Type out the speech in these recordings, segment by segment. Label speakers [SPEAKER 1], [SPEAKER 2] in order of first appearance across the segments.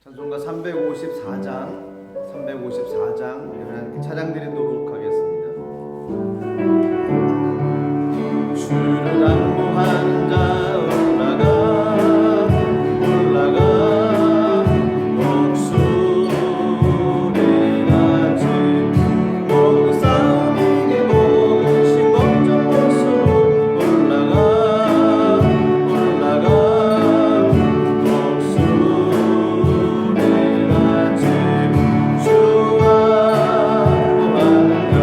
[SPEAKER 1] 찬송가 354장 이런 찬양 드리도록 하겠습니다. 주를 안무하는 자 올라가 목소리 같이 모두 싸움 이기고 의심 걱정 없어 올라가 목소리 같이 주와 구하는가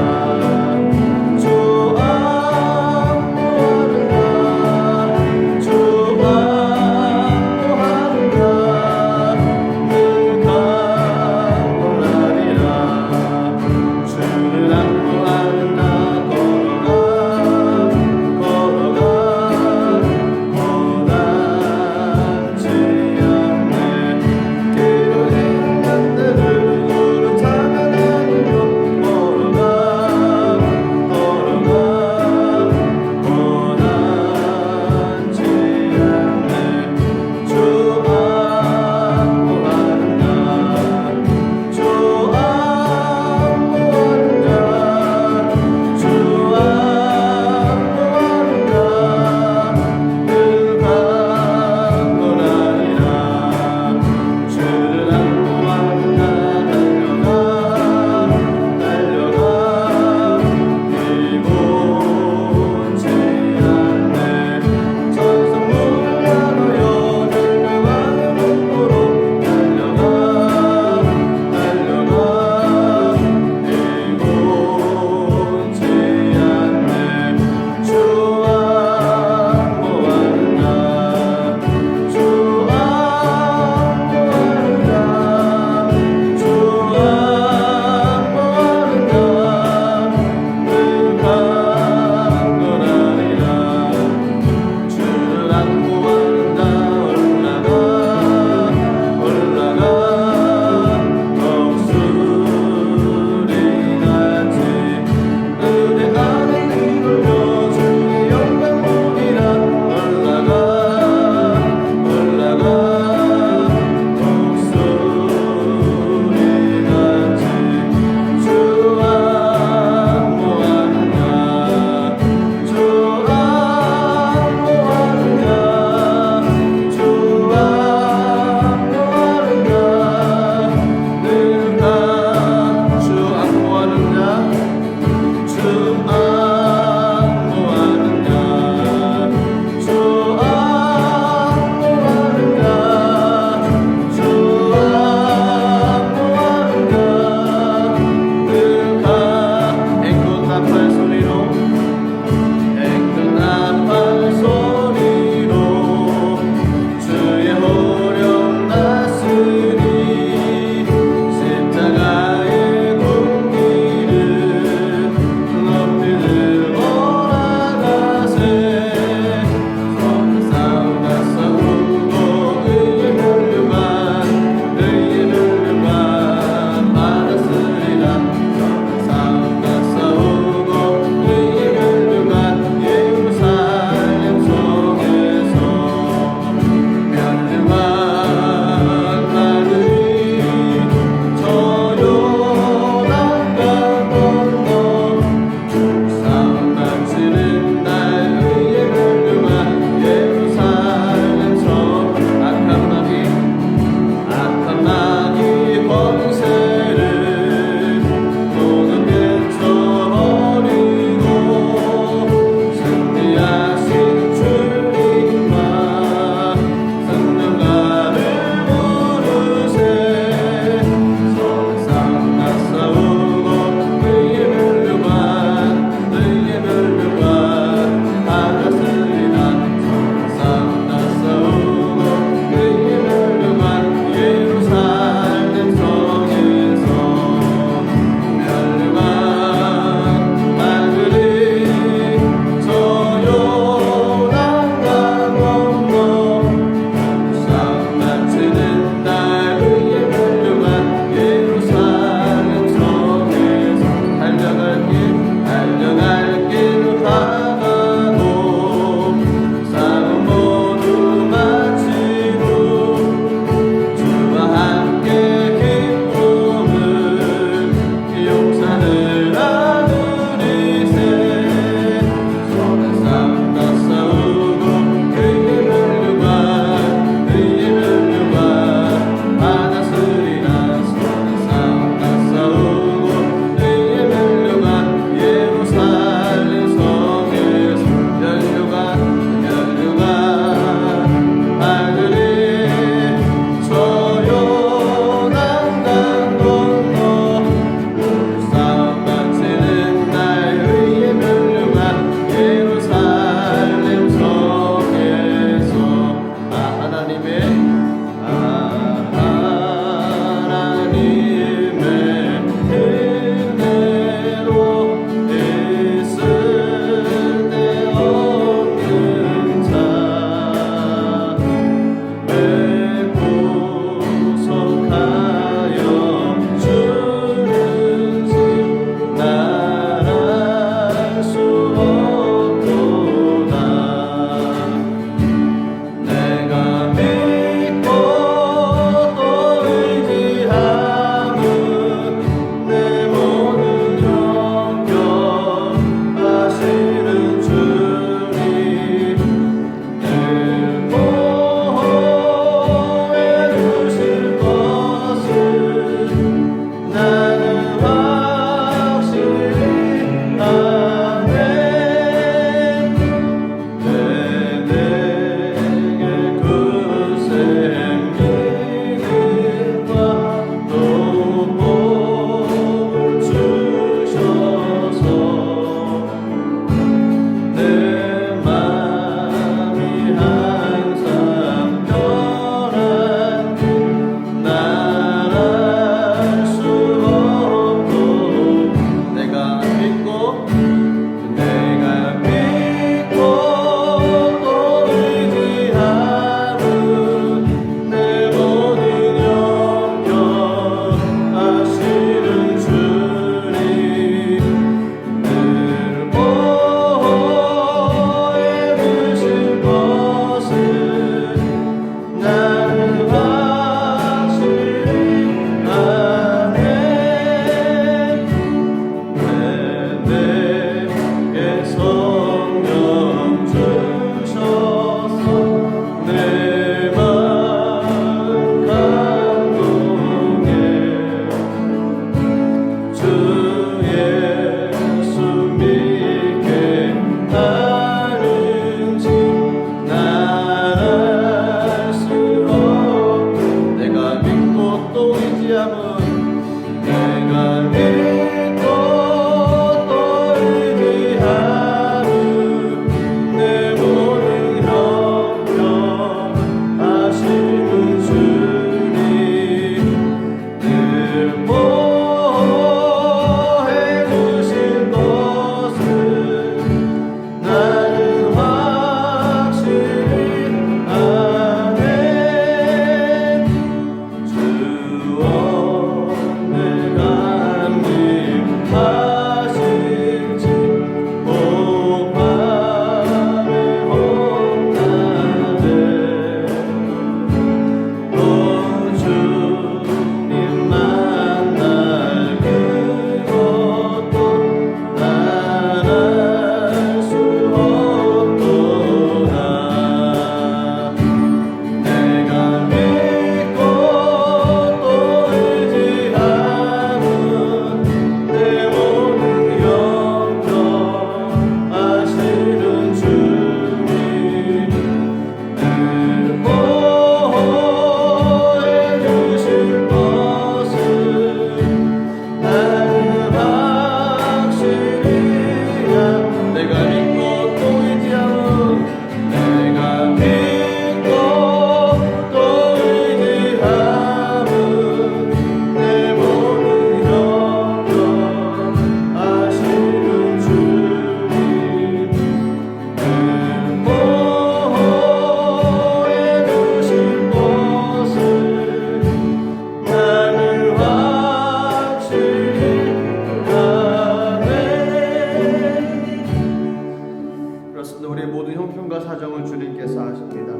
[SPEAKER 1] 그렇습니다. 우리의 모든 형편과 사정을 주님께서 아십니다.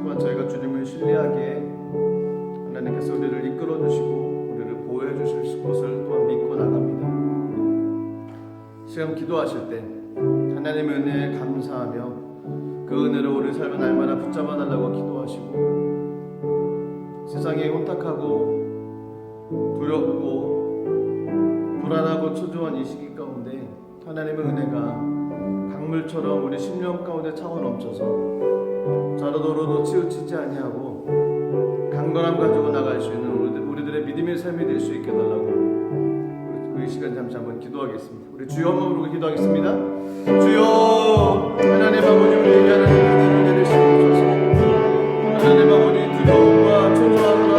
[SPEAKER 1] 또한 저희가 주님을 신뢰하기에 하나님께서 우리를 이끌어 주시고 우리를 보호해 주실 것을 또한 믿고 나갑니다. 시간 기도하실 때 하나님의 은혜에 감사하며 그 은혜로 우리 삶을 날마다 붙잡아 달라고 기도하시고, 세상이 혼탁하고 두렵고 불안하고 초조한 이 시기 가운데 하나님의 은혜가 강물처럼 우리 심령 가운데 차고 넘쳐서 자로도로도 치우치지 아니하고 강건함 가지고 나갈 수 있는 우리들의 믿음의 삶이 될 수 있게 달라고 그 시간 잠시 한번 기도하겠습니다. 우리 주여 한번 부르고 기도하겠습니다. 주여, 하나님 아버지, 우리에게 하나님의 은혜를 내리시옵소서. 하나님 아버지, 두려움과 초조함과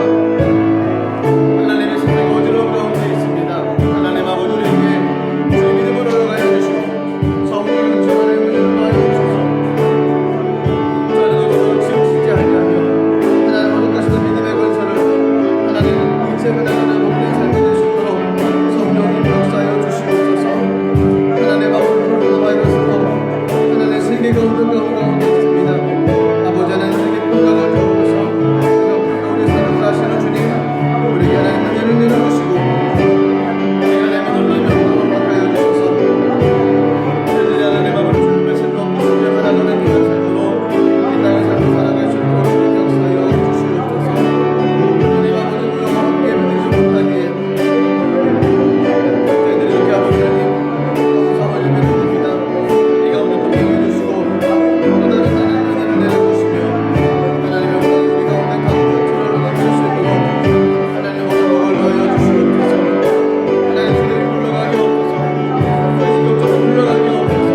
[SPEAKER 1] 하나님의 세상이 어지러운 가운데 있습니다. 하나님 아버지, 우리에게 주의 믿음으로 나가여 주시고 성령을 주 하나님을 인도하여 주셔서 자녀들로 치우치지 아니하며 하나님 거룩하시는 믿음의 권세를 하나님 인생을 나가는 복된 삶이 될 수 있도록 성령님 역사하여 주시옵소서. 하나님 아버지, 코로나 바이러스로 하나님 세계가 어떤 가운데 있습니다. 아버지 하나님 세계 평강을 주옵소서. 우리 삶을 하시는 주님, 우리에게 하나님 은혜를 내려주시고 우리가 하나님의 놀라운 영광을 맡아여 주셔서 저희들이 하나님 아버지 주님의 새로운 모습을 바라보는 그런 삶으로 이 땅의 삶을 살아갈 수 있도록 주님 역사하여 주시옵소서. 주님 아버지, 우리와 함께 믿지 못하기에 저희들이 이렇게 아버지 하나님 감사함을 예배드립니다. 이 가운데 동행해 주시고 또 다른 하나님의 은혜를 내려주시며 하나님의 영광이 우리 가운데 강물처럼 넘칠 수 있도록 하나님 오늘 머물러하여 주시옵소서. 하나님 주님 물러가게 없어서 저희 지금처럼 물러가게 없어서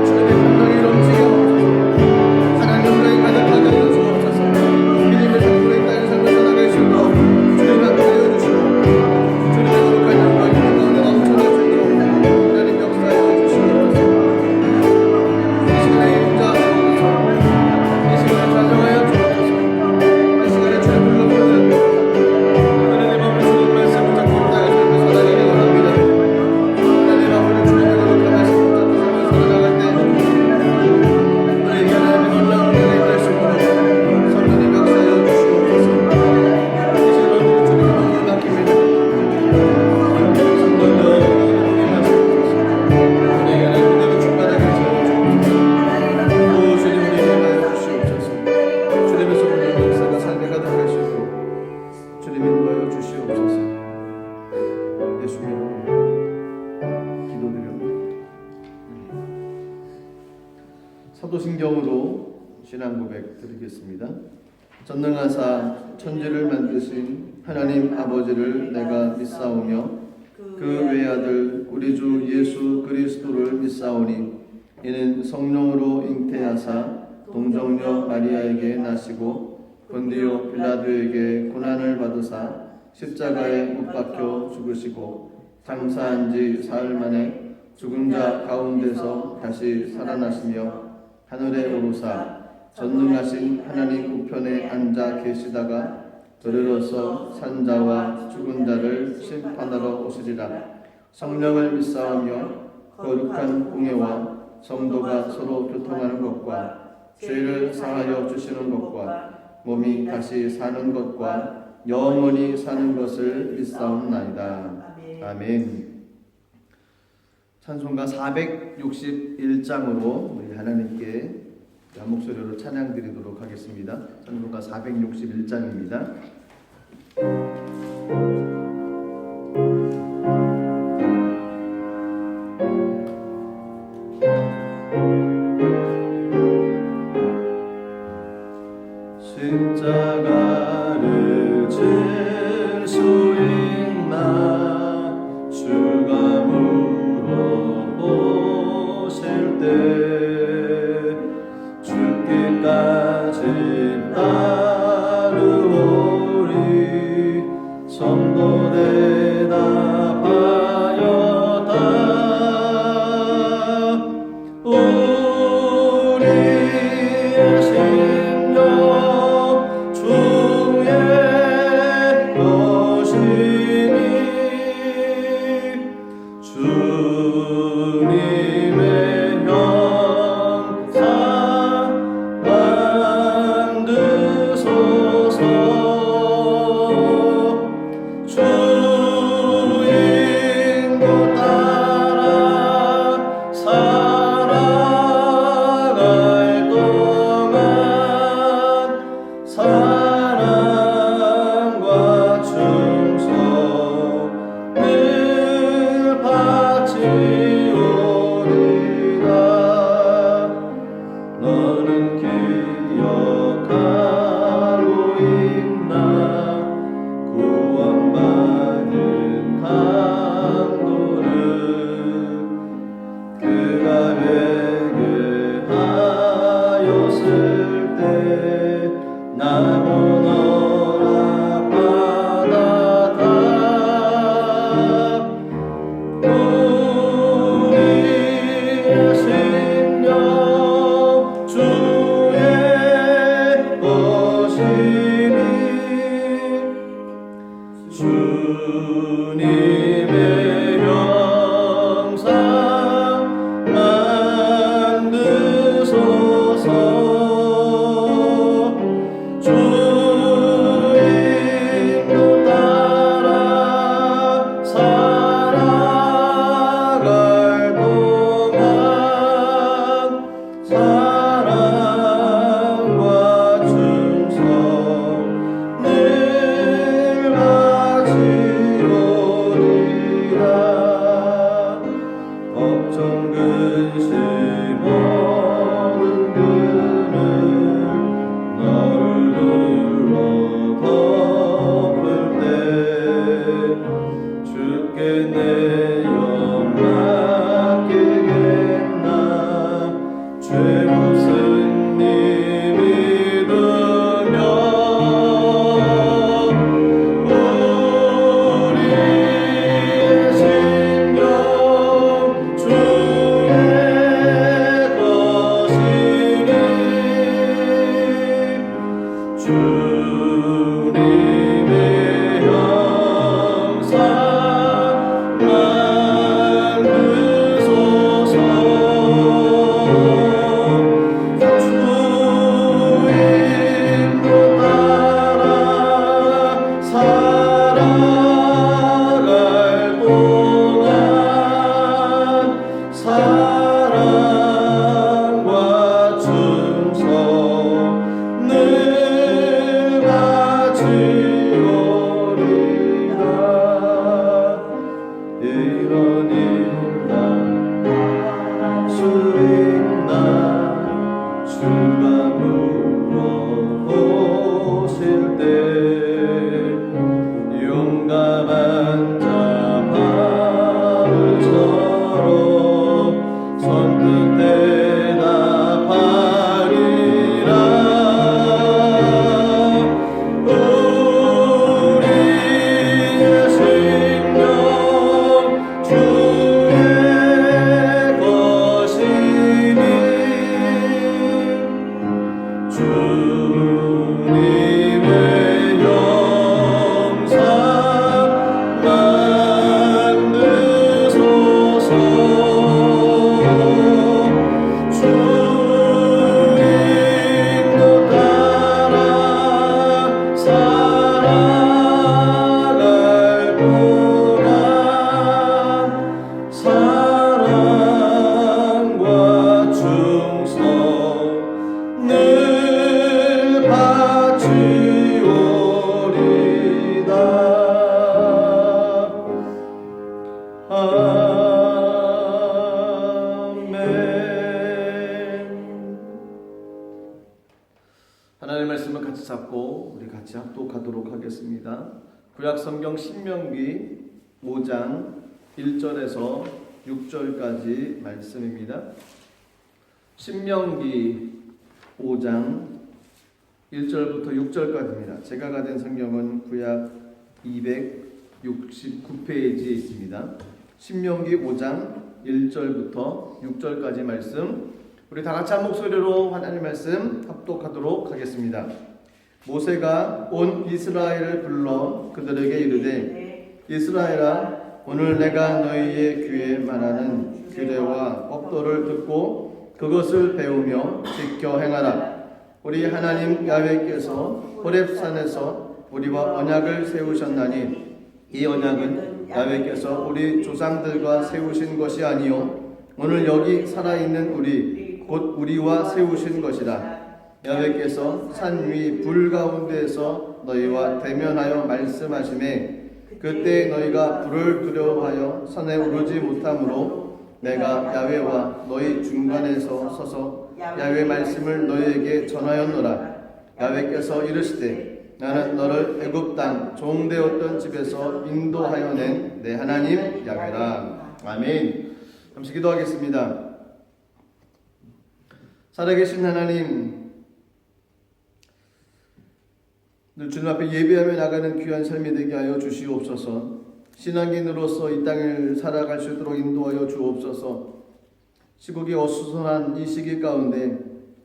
[SPEAKER 1] 주님의 평강이 넘치게 없어서 하나님 영광이 가득하게 하여 주옵소서. 믿음의 삶으로 이 땅의 삶을 살아갈 수 있도록 주님 함께하여 주시고 주님의 거룩한 영광이 우리 가운데 넘쳐날 수 있도록 하나님 역사하여 주시옵소서. 이 시간에 인자하옵소서. 이 시간에 찬양하여 주옵소서. 이 시간에 주의 불러보는 하나님 아버지 주님 말씀을 잡고 이 땅의 삶을 살아가기 원합니다. 하나님 아버지 주님의 거룩한 말씀을 잡고 삶을 살아나갈 때 우리에게 하나님의 놀라운 은혜가 있을 수 있도록 성령님 역사하여 주시옵소서. 이 시간 우리 주님의 몸을 맡깁니다. 성령님 역사하옵소서. 우리에게 하나님 은혜로 충만하게 하여 주옵소서. 오 주님, 우리에게 하여 주시옵소서. 주님의 성령 역사가 삶에 가득할 수 있도록 주님 인도하여 주시옵소서. 예수님 이름으로 기도드립니다. 사도신경으로 신앙 고백 드리겠습니다. 전능하사 천지를 만드신 하나님 아버지를 내가 믿사오며 그 외아들 우리 주 예수 그리스도를 믿사오니 이는 성령으로 잉태하사 동정녀 마리아에게 나시고 본디오 빌라도에게 고난을 받으사 십자가에 못 박혀 죽으시고 장사한 지 사흘 만에 죽은 자 가운데서 다시 살아나시며 하늘에 오르사 전능하신 하나님 우편에 앉아 계시다가 들으러서 산자와 죽은 자를 심판하러 오시리라. 성령을 믿사오며 거룩한 공예와 성도가 서로 교통하는 것과 죄를 사하여 주시는 것과 몸이 다시 사는 것과 영원히 사는 것을 믿사옵나이다. 아멘. 찬송가 461장으로 우리 하나님께 한 목소리로 찬양 드리도록 하겠습니다. 찬송가 461장입니다. 십자가를 질 수 있나 주가 물어보실 때 죽기까지 따르오리. 성도 대답하였다. 우리의 심령 주의 것이니 주님의 영 야외게 하였을 때 나무 너라 바다다 우리의 심령 주의 것이니 주님의 형상 만드소서 주인도 따라 살아갈 동안 사랑과 충성 늘 가지오리라 걱정 근심 없는 그늘 너를 둘러 덮을 때 주께 내 영 맡기겠나 죄 무슨 님 믿으며 우리의 심령 주의 것이니 주님의 형상 만드소서 주인도 따라 살아갈 동안 사랑과 충성 늘 가지오리라 이런 일수 있나 주가 물어보실 때 용감한 자 바울처럼 선뜻 대답하리라 우리의 심령 주의 것이니 주님의 형상 만드소서 주인도 따라 살아갈 동안 사랑과 충성 늘 바치오리다 아멘. 하나님의 말씀을 같이 잡고 우리 같이 합독하도록 하겠습니다. 구약 성경 신명기 5장 1절에서 6절까지 말씀입니다. 신명기 5장 1절부터 6절까지입니다. 제가 가진 성경은 구약 269페이지에 있습니다. 신명기 5장 1절부터 6절까지 말씀 우리 다 같이 한 목소리로 하나님 말씀 합독하도록 하겠습니다. 모세가 온 이스라엘을 불러 그들에게 이르되 이스라엘아 오늘 내가 너희의 귀에 말하는 규례와 법도를 듣고 그것을 배우며 지켜 행하라. 우리 하나님 야훼께서 호렙산에서 우리와 언약을 세우셨나니 이 언약은 야훼께서 우리 조상들과 세우신 것이 아니요 오늘 여기 살아있는 우리 곧 우리와 세우신 것이라. 야훼께서 산 위 불 가운데에서 너희와 대면하여 말씀하시매 그때 너희가 불을 두려워하여 산에 오르지 못하므로 내가 야훼와 너희 중간에서 서서 야훼 말씀을 너희에게 전하였노라. 야훼께서 이르시되 나는 너를 애굽 땅 종되었던 집에서 인도하여 낸 내 하나님 야훼라. 아멘. 잠시 기도하겠습니다. 살아계신 하나님, 늘 주님 앞에 예배하며 나가는 귀한 삶이 되게 하여 주시옵소서. 신앙인으로서 이 땅을 살아갈 수 있도록 인도하여 주옵소서. 시국이 어수선한 이 시기 가운데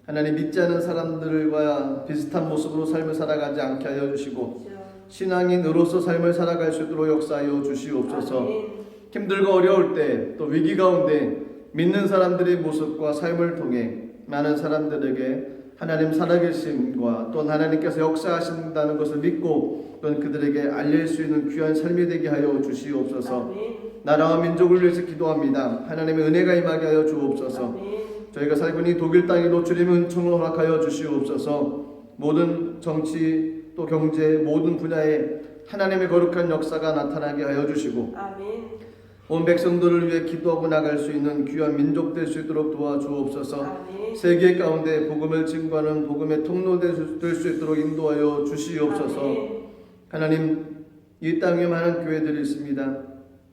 [SPEAKER 1] 하나님 믿지 않는 사람들과 비슷한 모습으로 삶을 살아가지 않게 하여 주시고 신앙인으로서 삶을 살아갈 수 있도록 역사하여 주시옵소서. 힘들고 어려울 때 또 위기 가운데 믿는 사람들의 모습과 삶을 통해 많은 사람들에게 하나님 살아계심과 또 하나님께서 역사하신다는 것을 믿고 또 그들에게 알릴 수 있는 귀한 삶이 되게 하여 주시옵소서. 나라와 민족을 위해서 기도합니다. 하나님의 은혜가 임하게 하여 주옵소서. 저희가 살고 있는 독일 땅에도 주님의 은총을 허락하여 주시옵소서. 모든 정치 또 경제 모든 분야에 하나님의 거룩한 역사가 나타나게 하여 주시고 온 백성들을 위해 기도하고 나갈 수 있는 귀한 민족 될 수 있도록 도와주옵소서. 세계 가운데 복음을 증거하는 복음의 통로 될 수 있도록 인도하여 주시옵소서. 하나님, 이 땅에 많은 교회들이 있습니다.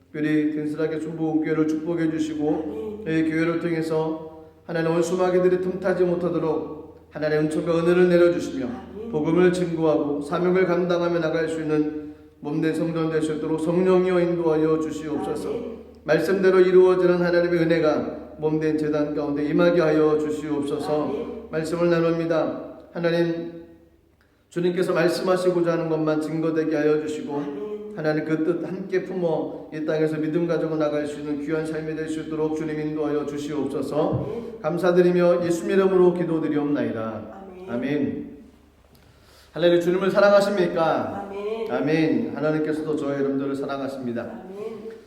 [SPEAKER 1] 특별히 근실하게 중보교회를 축복해 주시고 이 교회를 통해서 하나님 원수마귀들이 틈타지 못하도록 하나님의 은총과 은혜를 내려주시며 복음을 증거하고 사명을 감당하며 나갈 수 있는 몸된 성전 될 수 있도록 성령이여 인도하여 주시옵소서. 말씀대로 이루어지는 하나님의 은혜가 몸된 제단 가운데 임하게 하여 주시옵소서. 말씀을 나눕니다. 하나님, 주님께서 말씀하시고자 하는 것만 증거되게 하여 주시고 하나님 그 뜻 함께 품어 이 땅에서 믿음 가지고 나갈 수 있는 귀한 삶이 될 수 있도록 주님 인도하여 주시옵소서. 감사드리며 예수님 이름으로 기도드리옵나이다. 아멘. 할렐루야. 주님을 사랑하십니까? 아멘. 하나님께서도 저의 여러분들을 사랑하십니다.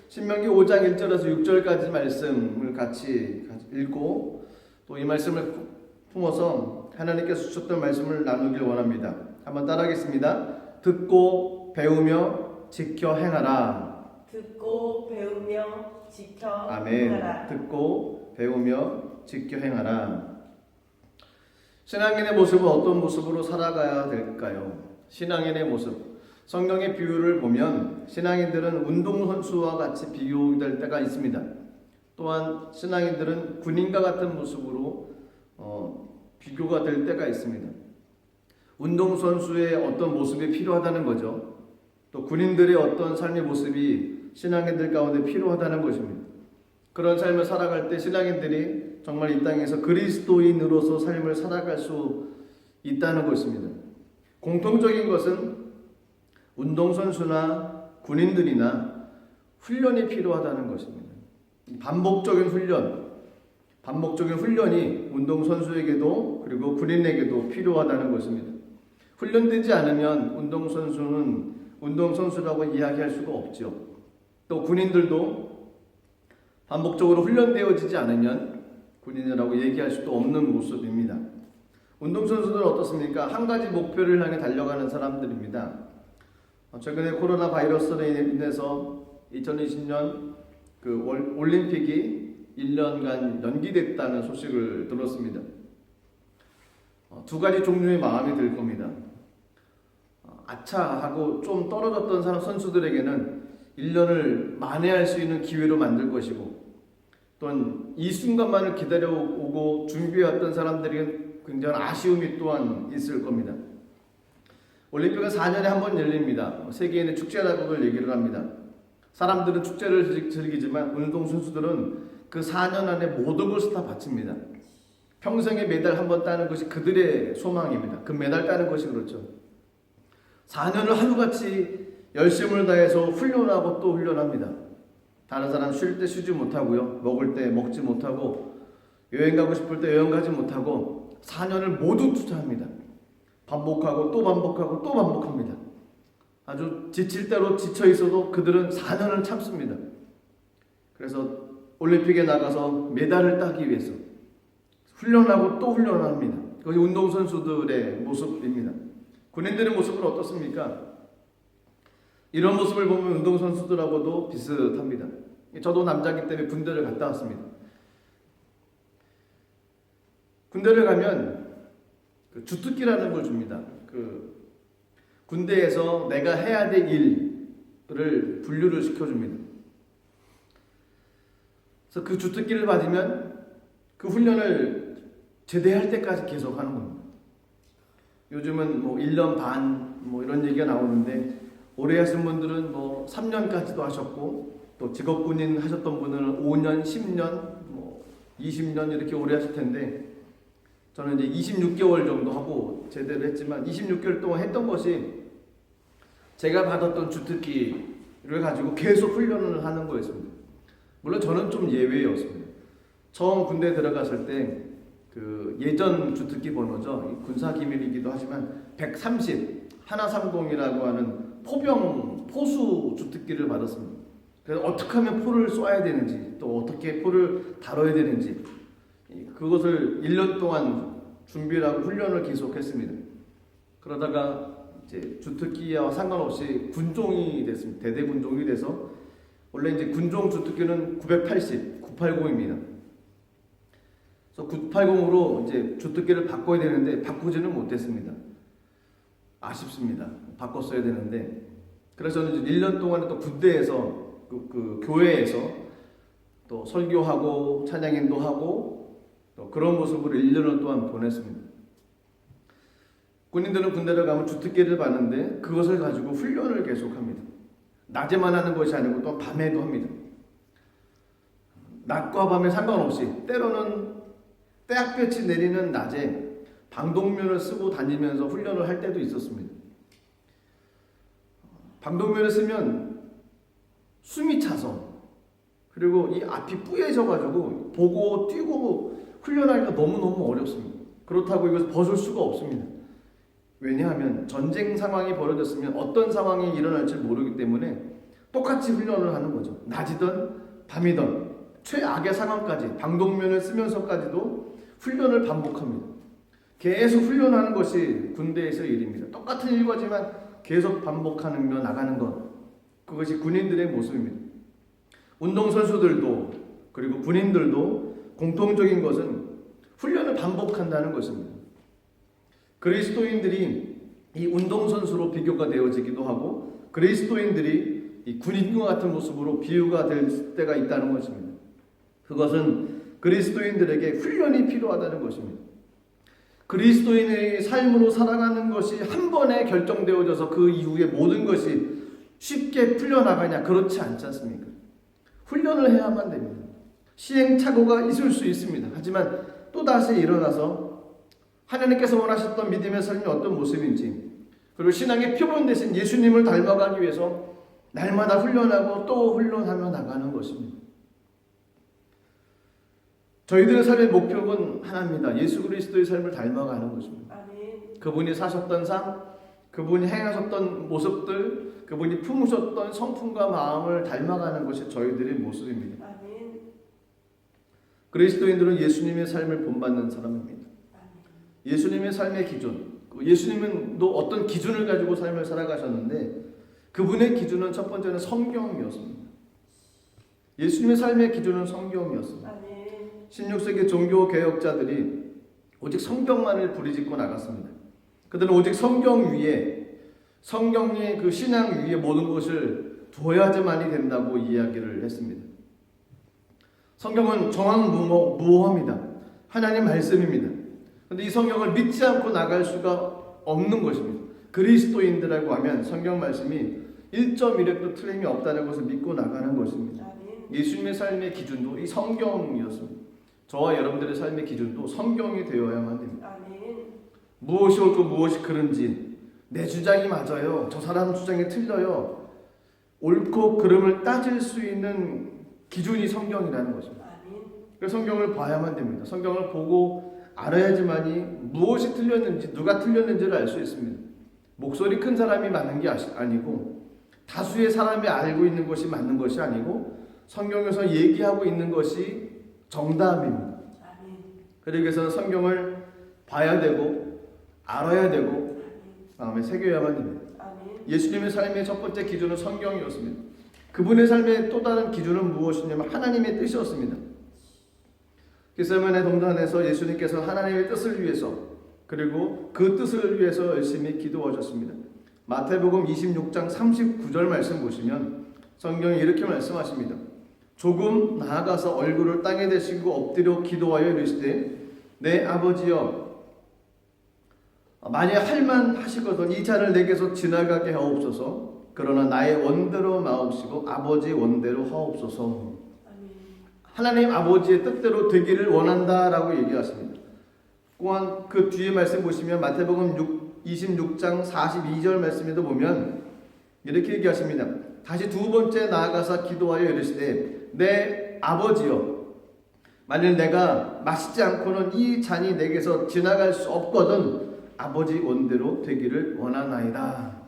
[SPEAKER 1] 신명기 5장 1절에서 6절까지 말씀을 같이 읽고 또 이 말씀을 품어서 하나님께서 주셨던 말씀을 나누길 원합니다. 한번 따라하겠습니다. 듣고 배우며 지켜 행하라.
[SPEAKER 2] 듣고 배우며 지켜
[SPEAKER 1] 아멘.
[SPEAKER 2] 행하라.
[SPEAKER 1] 듣고 배우며 지켜 행하라. 신앙인의 모습은 어떤 모습으로 살아가야 될까요? 신앙인의 모습. 성경의 비유를 보면 신앙인들은 운동선수와 같이 비교될 때가 있습니다. 또한 신앙인들은 군인과 같은 모습으로 비교가 될 때가 있습니다. 운동선수의 어떤 모습이 필요하다는 거죠. 또 군인들의 어떤 삶의 모습이 신앙인들 가운데 필요하다는 것입니다. 그런 삶을 살아갈 때 신앙인들이 정말 이 땅에서 그리스도인으로서 삶을 살아갈 수 있다는 것입니다. 공통적인 것은 운동선수나 군인들이나 훈련이 필요하다는 것입니다. 반복적인 훈련이 운동선수에게도 그리고 군인에게도 필요하다는 것입니다. 훈련되지 않으면 운동선수는 운동선수라고 이야기할 수가 없죠. 또 군인들도 반복적으로 훈련되어지지 않으면 군인이라고 얘기할 수도 없는 모습입니다. 운동선수들은 어떻습니까? 한 가지 목표를 향해 달려가는 사람들입니다. 최근에 코로나 바이러스로 인해서 2020년 그 올림픽이 1년간 연기됐다는 소식을 들었습니다. 두 가지 종류의 마음이 들 겁니다. 아차 하고 좀 떨어졌던 선수들에게는 1년을 만회할 수 있는 기회로 만들 것이고 또한 이 순간만을 기다려오고 준비해왔던 사람들에게는 굉장한 아쉬움이 또한 있을 겁니다. 올림픽은 4년에 한 번 열립니다. 세계인의 축제라고 얘기를 합니다. 사람들은 축제를 즐기지만 운동선수들은 그 4년 안에 모든 것을 다 바칩니다. 평생에 메달 한 번 따는 것이 그들의 소망입니다. 그 메달 따는 것이 그렇죠. 4년을 하루같이 열심을 다해서 훈련하고 또 훈련합니다. 다른 사람 쉴 때 쉬지 못하고요. 먹을 때 먹지 못하고 여행 가고 싶을 때 여행 가지 못하고 4년을 모두 투자합니다. 반복하고 또 반복하고 또 반복합니다. 아주 지칠 대로 지쳐 있어도 그들은 4년을 참습니다. 그래서 올림픽에 나가서 메달을 따기 위해서 훈련하고 또 훈련합니다. 그것이 운동선수들의 모습입니다. 군인들의 모습은 어떻습니까? 이런 모습을 보면 운동선수들하고도 비슷합니다. 저도 남자이기 때문에 군대를 갔다 왔습니다. 군대를 가면 주특기라는 걸 줍니다. 군대에서 내가 해야 될 일을 분류를 시켜줍니다. 그래서 그 주특기를 받으면 그 훈련을 제대할 때까지 계속 하는 겁니다. 요즘은 뭐 1년 반 뭐 이런 얘기가 나오는데 오래 하신 분들은 뭐 3년까지도 하셨고 또 직업군인 하셨던 분은 5년, 10년, 뭐 20년 이렇게 오래 하실 텐데 저는 이제 26개월 정도 하고 제대를 했지만 26개월 동안 했던 것이 제가 받았던 주특기를 가지고 계속 훈련을 하는 거였습니다. 물론 저는 좀 예외였습니다. 처음 군대 들어갔을 때 그 예전 주특기 번호죠. 군사 기밀이기도 하지만 130 하나삼공이라고 하는 포수 주특기를 받았습니다. 그래서 어떻게 하면 포를 쏴야 되는지 또 어떻게 포를 다뤄야 되는지 그것을 1년 동안 준비를 하고 훈련을 계속했습니다. 그러다가 이제 주특기와 상관없이 군종이 됐습니다. 대대 군종이 돼서 원래 이제 군종 주특기는 980, 980입니다. 그래서 980으로 이제 주특기를 바꿔야 되는데 바꾸지는 못했습니다. 아쉽습니다. 바꿨어야 되는데 그래서 저는 이제 1년 동안에 또 군대에서 그 교회에서 또 설교하고 찬양인도 하고 또 그런 모습으로 1년을 동안 보냈습니다. 군인들은 군대를 가면 주특기를 받는데 그것을 가지고 훈련을 계속합니다. 낮에만 하는 것이 아니고 또 밤에도 합니다. 낮과 밤에 상관없이 때로는 떼약볕이 내리는 낮에 방독면을 쓰고 다니면서 훈련을 할 때도 있었습니다. 방독면을 쓰면 숨이 차서 그리고 이 앞이 뿌얘져가지고 보고 뛰고 훈련하기가 너무너무 어렵습니다. 그렇다고 이것을 벗을 수가 없습니다. 왜냐하면 전쟁 상황이 벌어졌으면 어떤 상황이 일어날지 모르기 때문에 똑같이 훈련을 하는 거죠. 낮이든 밤이든 최악의 상황까지 방독면을 쓰면서까지도 훈련을 반복합니다. 계속 훈련하는 것이 군대에서의 일입니다. 똑같은 일과지만 계속 반복하는 거 나가는 것 그것이 군인들의 모습입니다. 운동선수들도 그리고 군인들도 공통적인 것은 훈련을 반복한다는 것입니다. 그리스도인들이 이 운동선수로 비교가 되어지기도 하고 그리스도인들이 이 군인과 같은 모습으로 비유가 될 때가 있다는 것입니다. 그것은 그리스도인들에게 훈련이 필요하다는 것입니다. 그리스도인의 삶으로 살아가는 것이 한 번에 결정되어져서 그 이후에 모든 것이 쉽게 풀려나가냐? 그렇지 않지 않습니까? 훈련을 해야만 됩니다. 시행착오가 있을 수 있습니다. 하지만 또다시 일어나서 하나님께서 원하셨던 믿음의 삶이 어떤 모습인지 그리고 신앙의 표본 대신 예수님을 닮아가기 위해서 날마다 훈련하고 또 훈련하며 나가는 것입니다. 저희들의 삶의 목표는 하나입니다. 예수 그리스도의 삶을 닮아가는 것입니다.
[SPEAKER 2] 아멘.
[SPEAKER 1] 그분이 사셨던 삶, 그분이 행하셨던 모습들, 그분이 품으셨던 성품과 마음을 닮아가는 것이 저희들의 모습입니다.
[SPEAKER 2] 아멘.
[SPEAKER 1] 그리스도인들은 예수님의 삶을 본받는 사람입니다. 예수님의 삶의 기준, 예수님도 어떤 기준을 가지고 삶을 살아가셨는데 그분의 기준은 첫 번째는 성경이었습니다. 예수님의 삶의 기준은 성경이었습니다.
[SPEAKER 2] 아멘.
[SPEAKER 1] 16세기 종교개혁자들이 오직 성경만을 부리짓고 나갔습니다. 그들은 오직 성경 위에 성경의 그 신앙 위에 모든 것을 두어야지만이 된다고 이야기를 했습니다. 성경은 정황무오합니다. 하나님 말씀입니다. 그런데 이 성경을 믿지 않고 나갈 수가 없는 것입니다. 그리스도인들이라고 하면 성경 말씀이 1.1획도 틀림이 없다는 것을 믿고 나가는 것입니다. 예수님의 삶의 기준도 이 성경이었습니다. 저와 여러분들의 삶의 기준도 성경이 되어야만 됩니다. 무엇이 옳고 무엇이 그른지 내 주장이 맞아요. 저 사람 주장이 틀려요. 옳고 그름을 따질 수 있는 기준이 성경이라는 것입니다. 그래서 성경을 봐야만 됩니다. 성경을 보고 알아야지만이 무엇이 틀렸는지 누가 틀렸는지를 알 수 있습니다. 목소리 큰 사람이 맞는 게 아니고 다수의 사람이 알고 있는 것이 맞는 것이 아니고 성경에서 얘기하고 있는 것이 정답입니다. 그러기 위해서는 성경을 봐야 되고 알아야 되고 마음에 새겨야만 됩니다. 예수님의 삶의 첫 번째 기준은 성경이었습니다. 그분의 삶의 또 다른 기준은 무엇이냐면 하나님의 뜻이었습니다. 겟세마네 동산에서 예수님께서 하나님의 뜻을 위해서 그리고 그 뜻을 위해서 열심히 기도하셨습니다. 마태복음 26장 39절 말씀 보시면 성경이 이렇게 말씀하십니다. 조금 나아가서 얼굴을 땅에 대시고 엎드려 기도하여 이르시되 내 아버지여, 만약 할만 하시거든 이 잔을 내게서 지나가게 하옵소서. 그러나 나의 원대로 마옵시고 아버지 원대로 하옵소서. 하나님 아버지의 뜻대로 되기를 원한다라고 얘기하십니다. 또한 그 뒤에 말씀 보시면 마태복음 26장 42절 말씀에도 보면 이렇게 얘기하십니다. 다시 두 번째 나아가서 기도하여 이르시되 내 아버지여, 만일 내가 마시지 않고는 이 잔이 내게서 지나갈 수 없거든 아버지 원대로 되기를 원하나이다.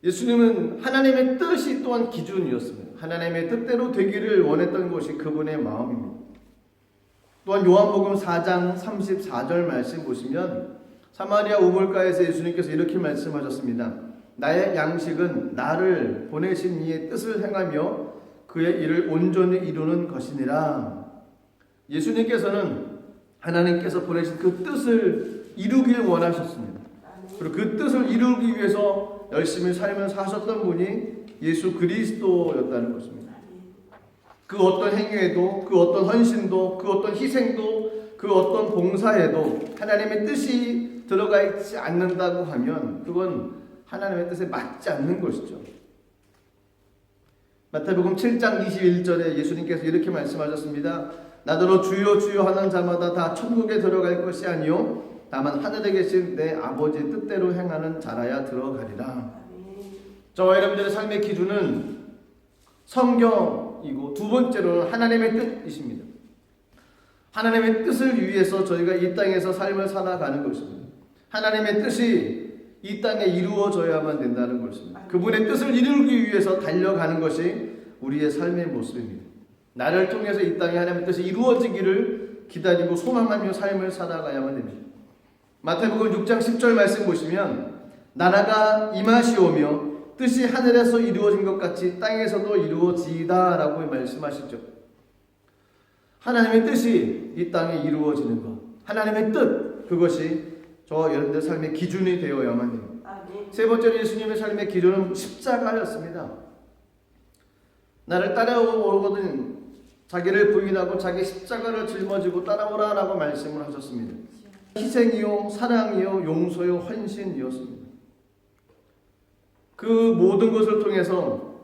[SPEAKER 1] 예수님은 하나님의 뜻이 또한 기준이었습니다. 하나님의 뜻대로 되기를 원했던 것이 그분의 마음입니다. 또한 요한복음 4장 34절 말씀 보시면 사마리아 우물가에서 예수님께서 이렇게 말씀하셨습니다. 나의 양식은 나를 보내신 이의 뜻을 행하며 그의 일을 온전히 이루는 것이니라. 예수님께서는 하나님께서 보내신 그 뜻을 이루길 원하셨습니다. 그리고 그 뜻을 이루기 위해서 열심히 삶을 사셨던 분이 예수 그리스도였다는 것입니다. 그 어떤 행위에도, 그 어떤 헌신도, 그 어떤 희생도, 그 어떤 봉사에도 하나님의 뜻이 들어가 있지 않는다고 하면 그건 하나님의 뜻에 맞지 않는 것이죠. 마태복음 7장 21절에 예수님께서 이렇게 말씀하셨습니다. 나더러 주여 주여 하는 자마다 다 천국에 들어갈 것이 아니요 다만 하늘에 계신 내 아버지의 뜻대로 행하는 자라야 들어가리라. 저와 여러분들의 삶의 기준은 성경이고 두 번째로는 하나님의 뜻이십니다. 하나님의 뜻을 위해서 저희가 이 땅에서 삶을 살아가는 것입니다. 하나님의 뜻이 이 땅에 이루어져야만 된다는 것입니다. 그분의 뜻을 이루기 위해서 달려가는 것이 우리의 삶의 모습입니다. 나를 통해서 이 땅에 하나님의 뜻이 이루어지기를 기다리고 소망하며 삶을 살아가야만 됩니다. 마태복음 6장 10절 말씀 보시면 나라가 임하시오며 뜻이 하늘에서 이루어진 것 같이 땅에서도 이루어지이다 라고 말씀하시죠. 하나님의 뜻이 이 땅에 이루어지는 것, 하나님의 뜻, 그것이 저와 여러분들의 삶의 기준이 되어야만 됩니다. 세 번째로 예수님의 삶의 기준은 십자가였습니다. 나를 따라오거든 자기를 부인하고 자기 십자가를 짊어지고 따라오라 라고 말씀을 하셨습니다. 희생이요 사랑이요 용서요 헌신이었습니다. 그 모든 것을 통해서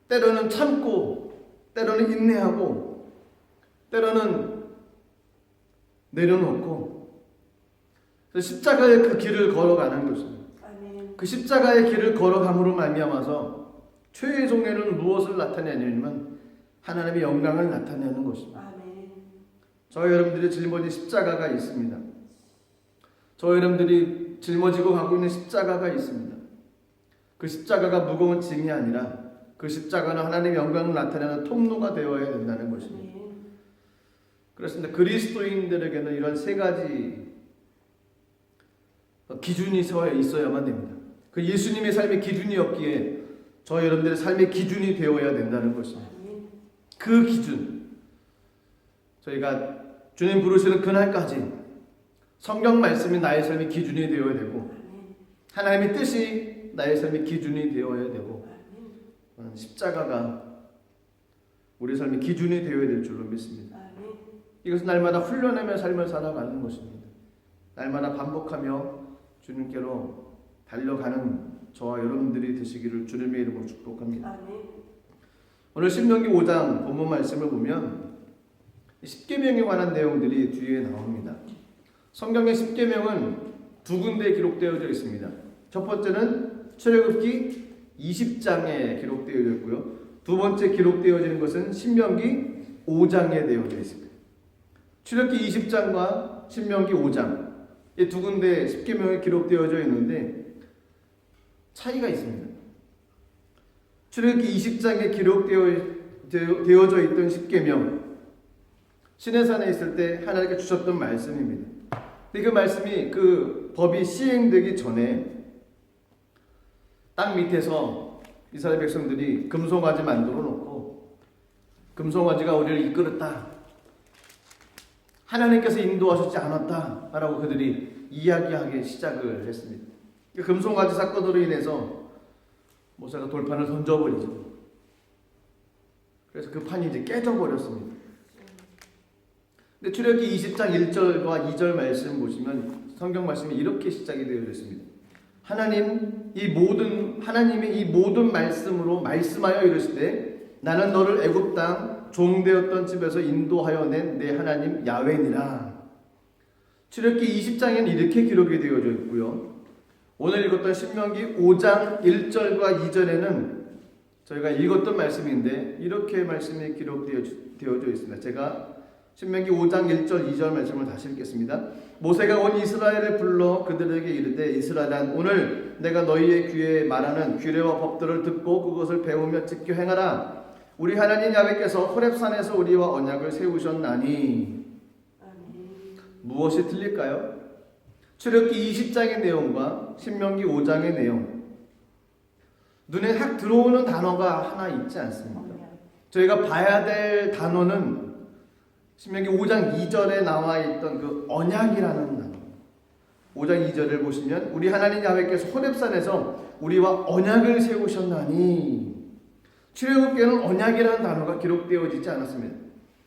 [SPEAKER 1] 때로는 참고 때로는 인내하고 때로는 내려놓고 십자가의 그 길을 걸어가는 것입니다. 그 십자가의 길을 걸어감으로 말미암아서 최종에는 무엇을 나타내냐면 하나님의 영광을 나타내는 것입니다. 저와 여러분들이 짊어진 십자가가 있습니다. 저와 여러분들이 짊어지고 가고 있는 십자가가 있습니다. 그 십자가가 무거운 짐이 아니라 그 십자가는 하나님의 영광을 나타내는 통로가 되어야 된다는 것입니다. 그렇습니다. 그리스도인들에게는 이런 세 가지 기준이 있어야만 됩니다. 그 예수님의 삶의 기준이었기에 저와 여러분들의 삶의 기준이 되어야 된다는 것입니다. 그 기준, 저희가 주님 부르시는 그날까지 성경 말씀이 나의 삶의 기준이 되어야 되고 하나님의 뜻이 나의 삶의 기준이 되어야 되고 십자가가 우리 삶의 기준이 되어야 될 줄로 믿습니다. 이것은 날마다 훈련하며 삶을 살아가는 것입니다. 날마다 반복하며 주님께로 달려가는 저와 여러분들이 되시기를 주님의 이름으로 축복합니다. 오늘 신명기 5장 본문 말씀을 보면 십계명에 관한 내용들이 뒤에 나옵니다. 성경의 십계명은 두 군데에 기록되어져 있습니다. 첫 번째는 출애굽기 20장에 기록되어져 있고요. 두 번째 기록되어지는 것은 신명기 5장에 되어져 있습니다. 출애굽기 20장과 신명기 5장 이 두 군데 십계명에 기록되어져 있는데 차이가 있습니다. 출애굽기 20장에 기록되어져 있던 십계명, 시내산에 있을 때 하나님께 주셨던 말씀입니다. 근데 그 말씀이 그 법이 시행되기 전에 땅 밑에서 이스라엘 백성들이 금송아지 만들어 놓고 금송아지가 우리를 이끌었다, 하나님께서 인도하셨지 않았다 라고 그들이 이야기하기 시작을 했습니다. 그 금송아지 사건으로 인해서 모세가 돌판을 던져버리죠. 그래서 그 판이 이제 깨져버렸습니다. 근데 출애굽기 20장 1절과 2절 말씀 보시면 성경 말씀이 이렇게 시작이 되어 있습니다. 하나님의 이 모든 말씀으로 말씀하여 이르시되 나는 너를 애굽 땅 종되었던 집에서 인도하여 낸 내 하나님 야훼니라. 출애굽기 20장에는 이렇게 기록이 되어져 있고요. 오늘 읽었던 신명기 5장 1절과 2절에는 저희가 읽었던 말씀인데 이렇게 말씀이 기록되어져 있습니다. 제가 신명기 5장 1절 2절 말씀을 다시 읽겠습니다. 모세가 온 이스라엘을 불러 그들에게 이르되 이스라엘아 오늘 내가 너희의 귀에 말하는 규례와 법들을 듣고 그것을 배우며 지켜 행하라. 우리 하나님 야훼께서 호렙산에서 우리와 언약을 세우셨나니. 무엇이 틀릴까요? 출애굽기 20장의 내용과 신명기 5장의 내용, 눈에 확 들어오는 단어가 하나 있지 않습니까? 저희가 봐야 될 단어는 신명기 5장 2절에 나와 있던 그 언약이라는 단어. 5장 2절을 보시면 우리 하나님 야훼께서 호렙산에서 우리와 언약을 세우셨나니. 출애굽기에는 언약이라는 단어가 기록되어지지 않았습니다.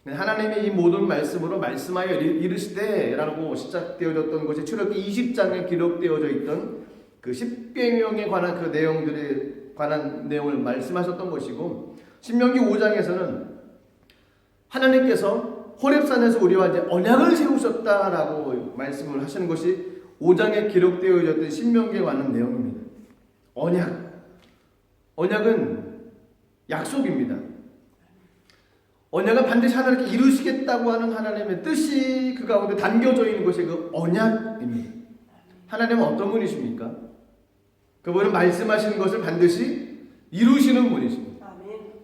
[SPEAKER 1] 하나님의 이 모든 말씀으로 말씀하여 이르시되 라고 시작되어졌던 것이 출애굽기 20장에 기록되어져 있던 그 십계명에 관한 그 내용들에 관한 내용을 말씀하셨던 것이고, 신명기 5장에서는 하나님께서 호렙산에서 우리와 이제 언약을 세우셨다라고 말씀을 하시는 것이 5장에 기록되어졌던 신명기에 관한 내용입니다. 언약은 약속입니다. 언약은 반드시 하나님께 이루시겠다고 하는 하나님의 뜻이 그 가운데 담겨져 있는 것이 그 언약입니다. 하나님은 어떤 분이십니까? 그분은 말씀하시는 것을 반드시 이루시는 분이십니다.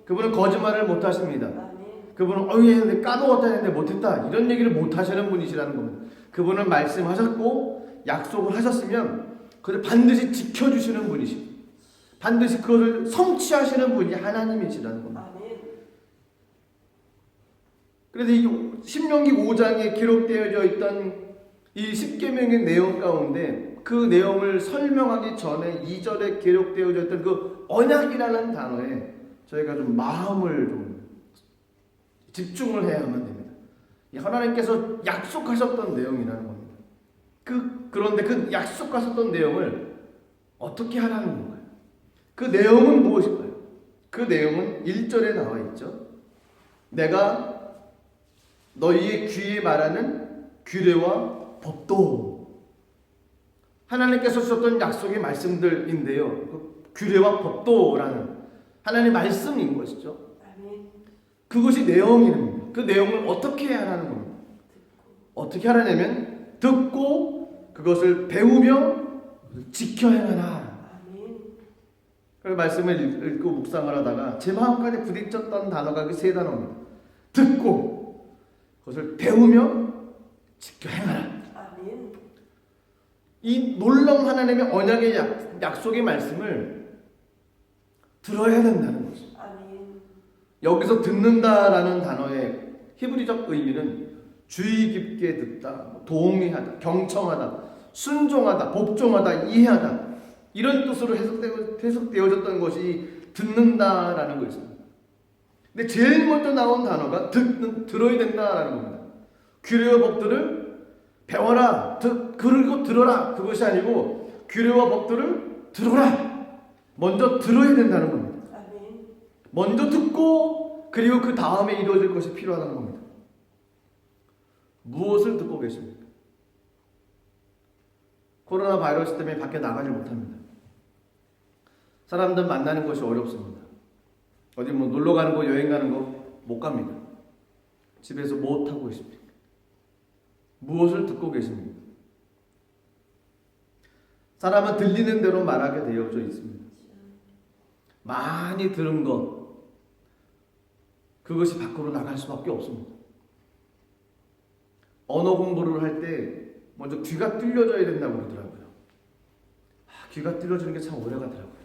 [SPEAKER 1] 그분은 거짓말을 못하십니다. 그분은 까먹었다 했는데 못했다 이런 얘기를 못하시는 분이시라는 겁니다. 그분은 말씀하셨고 약속을 하셨으면 그걸 반드시 지켜주시는 분이십니다. 반드시 그것을 성취하시는 분이 하나님이시라는 겁니다. 그래서 이 신명기 5장에 기록되어져 있던 이 십계명의 내용 가운데 그 내용을 설명하기 전에 2절에 기록되어져 있던 그 언약이라는 단어에 저희가 좀 마음을 좀 집중을 해야만 됩니다. 하나님께서 약속하셨던 내용이라는 겁니다. 그런데 그 약속하셨던 내용을 어떻게 하라는 건가요? 그 내용은 무엇일까요? 그 내용은 1절에 나와 있죠. 내가 너희의 귀에 말하는 규례와 법도. 하나님께서 주셨던 약속의 말씀들인데요. 그 규례와 법도라는 하나님의 말씀인 것이죠. 그것이 내용입니다. 그 내용을 어떻게 해야 하는 겁니다. 어떻게 하라냐면 듣고 그것을 배우며 지켜 행하라. 그 말씀을 읽고 묵상을 하다가 제 마음까지 부딪혔던 단어가 그 세 단어입니다. 듣고 그것을 배우며 지켜 행하라. 이 놀라운 하나님의 언약의 약속의 말씀을 들어야 된다는 것입니다. 여기서 듣는다라는 단어의 히브리적 의미는 주의 깊게 듣다, 동의하다, 경청하다, 순종하다, 복종하다, 이해하다 이런 뜻으로 해석되어졌던 것이 듣는다라는 것입니다. 근데 제일 먼저 나온 단어가 들어야 된다라는 겁니다. 규례와 법들을 배워라, 그리고 들어라. 그것이 아니고 규례와 법들을 들어라. 먼저 들어야 된다는 겁니다. 먼저 듣고 그리고 그 다음에 이루어질 것이 필요하다는 겁니다. 무엇을 듣고 계십니까? 코로나 바이러스 때문에 밖에 나가지 못합니다. 사람들 만나는 것이 어렵습니다. 어디 놀러 가는 거, 여행 가는 거 못 갑니다. 집에서 뭐 하고 계십니까? 무엇을 듣고 계십니까? 사람은 들리는 대로 말하게 되어져 있습니다. 많이 들은 것, 그것이 밖으로 나갈 수밖에 없습니다. 언어 공부를 할 때 먼저 귀가 뚫려져야 된다고 그러더라고요. 귀가 뚫려지는 게 참 오래 가더라고요.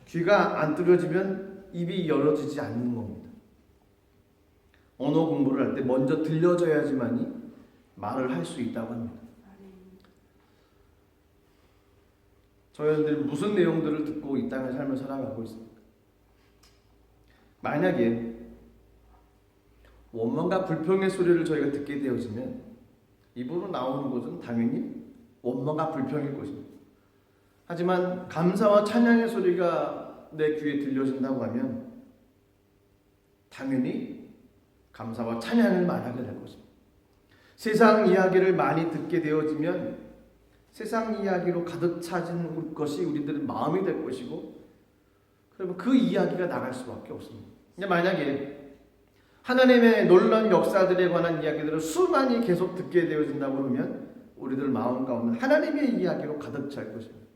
[SPEAKER 1] 귀가 안 뚫려지면 입이 열어지지 않는 겁니다. 언어 공부를 할 때 먼저 들려져야지만이 말을 할 수 있다고 합니다. 저희들이 무슨 내용들을 듣고 이 땅의 삶을 살아가고 있습니까? 만약에 원망과 불평의 소리를 저희가 듣게 되어지면 입으로 나오는 것은 당연히 원망과 불평일 것입니다. 하지만 감사와 찬양의 소리가 내 귀에 들려진다고 하면 당연히 감사와 찬양을 말하게 될 것입니다. 세상 이야기를 많이 듣게 되어지면 세상 이야기로 가득 차진 것이 우리들의 마음이 될 것이고, 그러면 그 이야기가 나갈 수밖에 없습니다. 근데 만약에 하나님의 놀라운 역사들에 관한 이야기들을 수많이 계속 듣게 되어진다고 그러면 우리들 마음 가운데 하나님의 이야기로 가득 찰 것입니다.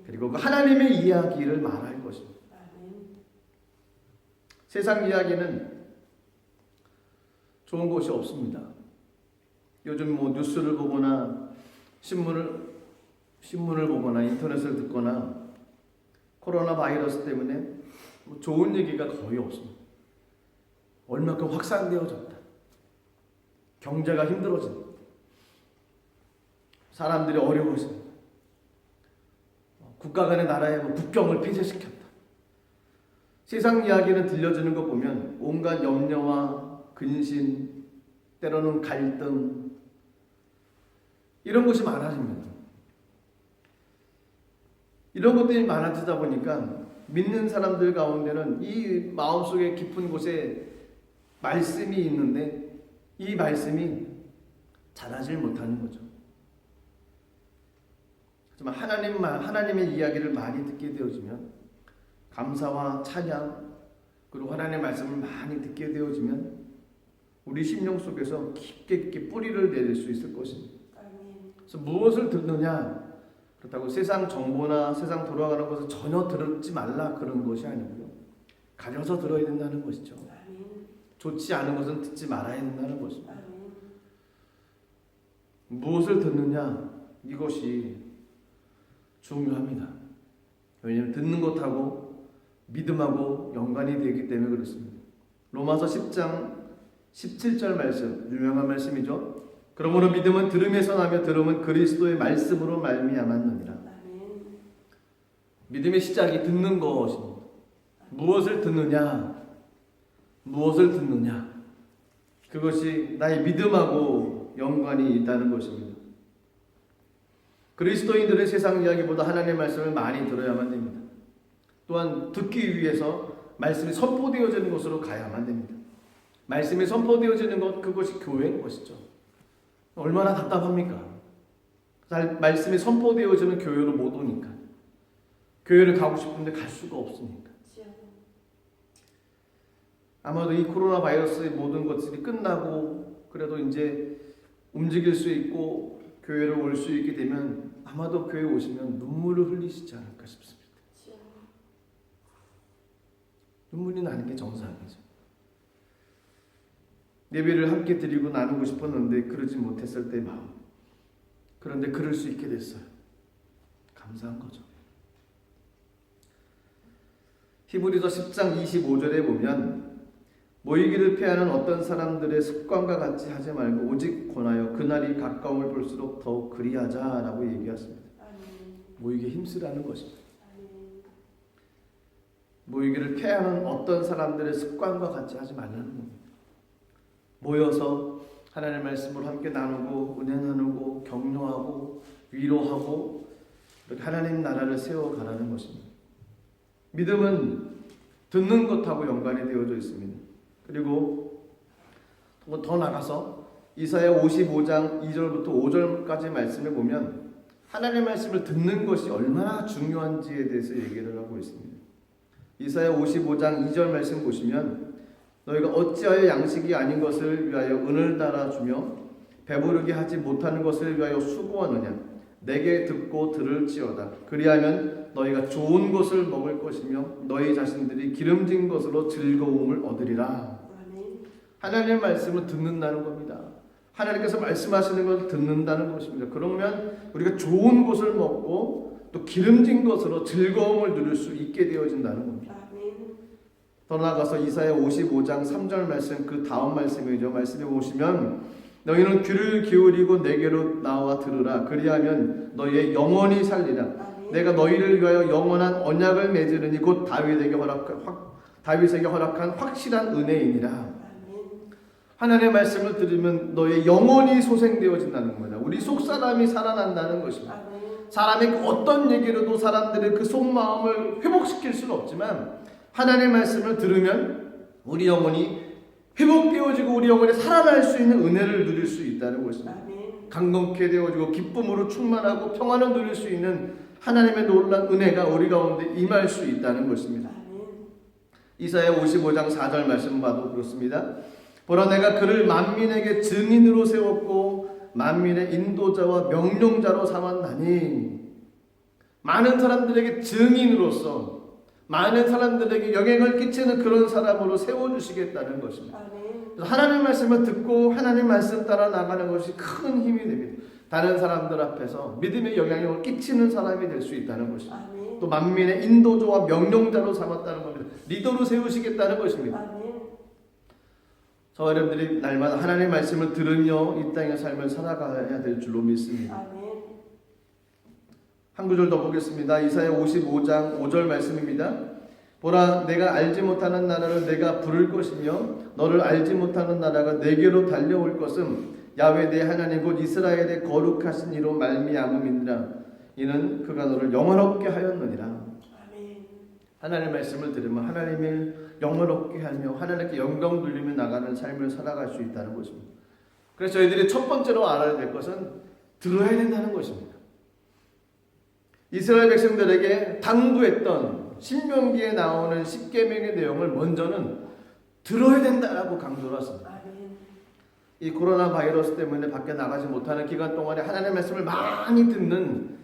[SPEAKER 1] 그리고 그 하나님의 이야기를 말할 것입니다. 세상 이야기는 좋은 것이 없습니다. 요즘 뉴스를 보거나 신문을 보거나 인터넷을 듣거나 코로나 바이러스 때문에 좋은 얘기가 거의 없습니다. 얼마큼 확산되어졌다. 경제가 힘들어진다. 사람들이 어려워진다. 국가 간의 나라의 국경을 폐쇄시켰다. 세상 이야기는 들려주는 것 보면 온갖 염려와 근심, 때로는 갈등, 이런 것이 많아집니다. 이런 것들이 많아지다 보니까 믿는 사람들 가운데는 이 마음속에 깊은 곳에 말씀이 있는데 이 말씀이 자라질 못하는 거죠. 하지만 하나님의 이야기를 많이 듣게 되어지면, 감사와 찬양 그리고 하나님의 말씀을 많이 듣게 되어지면 우리 심령 속에서 깊게 뿌리를 내릴 수 있을 것입니다. 그래서 무엇을 듣느냐, 그렇다고 세상 정보나 세상 돌아가는 것을 전혀 듣지 말라 그런 것이 아니고요, 가려서 들어야 된다는 것이죠. 좋지 않은 것은 듣지 말아야 된다는 것입니다. 무엇을 듣느냐, 이것이 중요합니다. 왜냐하면 듣는 것하고 믿음하고 연관이 되기 때문에 그렇습니다. 로마서 10장 17절 말씀, 유명한 말씀이죠. 그러므로 믿음은 들음에서 나며 들음은 그리스도의 말씀으로 말미암았느니라. 믿음의 시작이 듣는 것입니다. 무엇을 듣느냐, 무엇을 듣느냐, 그것이 나의 믿음하고 연관이 있다는 것입니다. 그리스도인들의 세상 이야기보다 하나님의 말씀을 많이 들어야만 됩니다. 또한 듣기 위해서 말씀이 선포되어지는 곳으로 가야만 됩니다. 말씀이 선포되어지는 것, 그것이 교회인 것이죠. 얼마나 답답합니까? 말씀이 선포되어지는 교회로 못 오니까. 교회를 가고 싶은데 갈 수가 없으니까. 아마도 이 코로나 바이러스의 모든 것들이 끝나고 그래도 이제 움직일 수 있고 교회를 올 수 있게 되면 아마도 교회 오시면 눈물을 흘리시지 않을까 싶습니다. 눈물이 나는 게 정상이죠. 예배를 함께 드리고 나누고 싶었는데 그러지 못했을 때 마음. 그런데 그럴 수 있게 됐어요. 감사한 거죠. 히브리서 10장 25절에 보면 모이기를 피하는 어떤 사람들의 습관과 같이 하지 말고 오직 권하여 그날이 가까움을 볼수록 더욱 그리하자라고 얘기했습니다. 모이기 힘쓰라는 것입니다. 모이기를 피하는 어떤 사람들의 습관과 같이 하지 말라는 겁니다. 모여서 하나님의 말씀을 함께 나누고 은혜 나누고 격려하고 위로하고 이렇게 하나님 나라를 세워가라는 것입니다. 믿음은 듣는 것하고 연관이 되어져 있습니다. 그리고 더 나가서 이사야 55장 2절부터 5절까지 말씀을 보면 하나님의 말씀을 듣는 것이 얼마나 중요한지에 대해서 얘기를 하고 있습니다. 이사야 55장 2절 말씀 보시면 너희가 어찌하여 양식이 아닌 것을 위하여 은을 달아주며 배부르게 하지 못하는 것을 위하여 수고하느냐. 내게 듣고 들을지어다. 그리하면 너희가 좋은 것을 먹을 것이며 너희 자신들이 기름진 것으로 즐거움을 얻으리라. 하나님의 말씀을 듣는다는 겁니다. 하나님께서 말씀하시는 것을 듣는다는 것입니다. 그러면 우리가 좋은 것을 먹고 또 기름진 것으로 즐거움을 누릴 수 있게 되어진다는 겁니다. 더 나아가서 이사야 55장 3절 말씀, 그 다음 말씀이죠. 말씀해 보시면 너희는 귀를 기울이고 내게로 나와 들으라. 그리하면 너희의 영혼이 살리라. 내가 너희를 위하여 영원한 언약을 맺으리니 곧 다윗에게 허락한 확실한 은혜이니라. 하나님의 말씀을 들으면 너의 영혼이 소생되어진다는 겁니다. 우리 속사람이 살아난다는 것입니다.
[SPEAKER 2] 아멘.
[SPEAKER 1] 사람의 어떤 얘기로도 사람들의 그 속마음을 회복시킬 수는 없지만 하나님의 말씀을 들으면 우리 영혼이 회복되어지고 우리 영혼이 살아날 수 있는 은혜를 누릴 수 있다는 것입니다.
[SPEAKER 2] 아멘.
[SPEAKER 1] 강건케 되어지고 기쁨으로 충만하고 평안을 누릴 수 있는 하나님의 놀라운 은혜가 우리 가운데 임할 수 있다는 것입니다.
[SPEAKER 2] 아멘.
[SPEAKER 1] 이사야 55장 4절 말씀 봐도 그렇습니다. 보라 내가 그를 만민에게 증인으로 세웠고 만민의 인도자와 명령자로 삼았나니. 많은 사람들에게 증인으로서 많은 사람들에게 영향을 끼치는 그런 사람으로 세워주시겠다는 것입니다.
[SPEAKER 2] 아멘.
[SPEAKER 1] 하나님 말씀을 듣고 하나님 말씀 따라 나가는 것이 큰 힘이 됩니다. 다른 사람들 앞에서 믿음의 영향력을 끼치는 사람이 될 수 있다는 것입니다.
[SPEAKER 2] 아멘.
[SPEAKER 1] 또 만민의 인도자와 명령자로 삼았다는 겁니다. 리더로 세우시겠다는 것입니다.
[SPEAKER 2] 아멘.
[SPEAKER 1] 저와 여러분들이 날마다 하나님의 말씀을 들으며 이 땅의 삶을 살아가야 될 줄로 믿습니다.
[SPEAKER 2] 아멘.
[SPEAKER 1] 한 구절 더 보겠습니다. 이사야 55장 5절 말씀입니다. 보라 내가 알지 못하는 나라를 내가 부를 것이며 너를 알지 못하는 나라가 내게로 달려올 것은 야훼 내 하나님 곧 이스라엘의 거룩하신 이로 말미암음이니라. 이는 그가 너를 영원롭게 하였느니라.
[SPEAKER 2] 아멘.
[SPEAKER 1] 하나님의 말씀을 들으면 하나님을 영원롭게 하며 하나님께 영광 돌리며 나가는 삶을 살아갈 수 있다는 것입니다. 그래서 저희들이 첫 번째로 알아야 될 것은 들어야 된다는 것입니다. 이스라엘 백성들에게 당부했던 신명기에 나오는 십계명의 내용을 먼저는 들어야 된다라고 강조를 했습니다.
[SPEAKER 2] 아멘.
[SPEAKER 1] 이 코로나 바이러스 때문에 밖에 나가지 못하는 기간 동안에 하나님의 말씀을 많이 듣는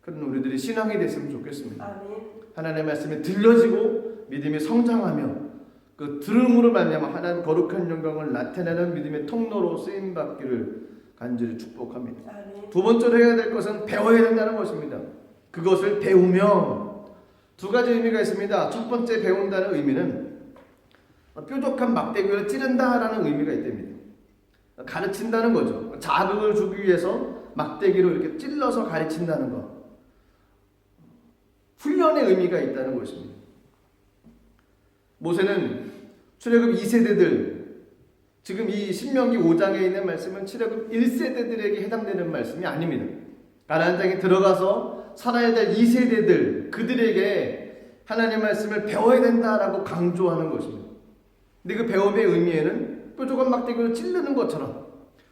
[SPEAKER 1] 그런 우리들이 신앙이 됐으면 좋겠습니다.
[SPEAKER 2] 아멘.
[SPEAKER 1] 하나님의 말씀이 들려지고 믿음이 성장하며 그 들음으로 말미암아 하나님 거룩한 영광을 나타내는 믿음의 통로로 쓰임 받기를 간절히 축복합니다.
[SPEAKER 2] 아멘.
[SPEAKER 1] 두 번째로 해야 될 것은 배워야 된다는 것입니다. 그것을 배우며 두 가지 의미가 있습니다. 첫 번째 배운다는 의미는 뾰족한 막대기를 찌른다라는 의미가 있답니다. 가르친다는 거죠. 자극을 주기 위해서 막대기로 이렇게 찔러서 가르친다는 것. 훈련의 의미가 있다는 것입니다. 모세는 출애굽 2세대들, 지금 이 신명기 5장에 있는 말씀은 출애굽 1세대들에게 해당되는 말씀이 아닙니다. 가나안 땅에 들어가서 살아야 될 2세대들, 그들에게 하나님의 말씀을 배워야 된다라고 강조하는 것입니다. 근데 그 배움의 의미에는 뾰족한 막대기로 찌르는 것처럼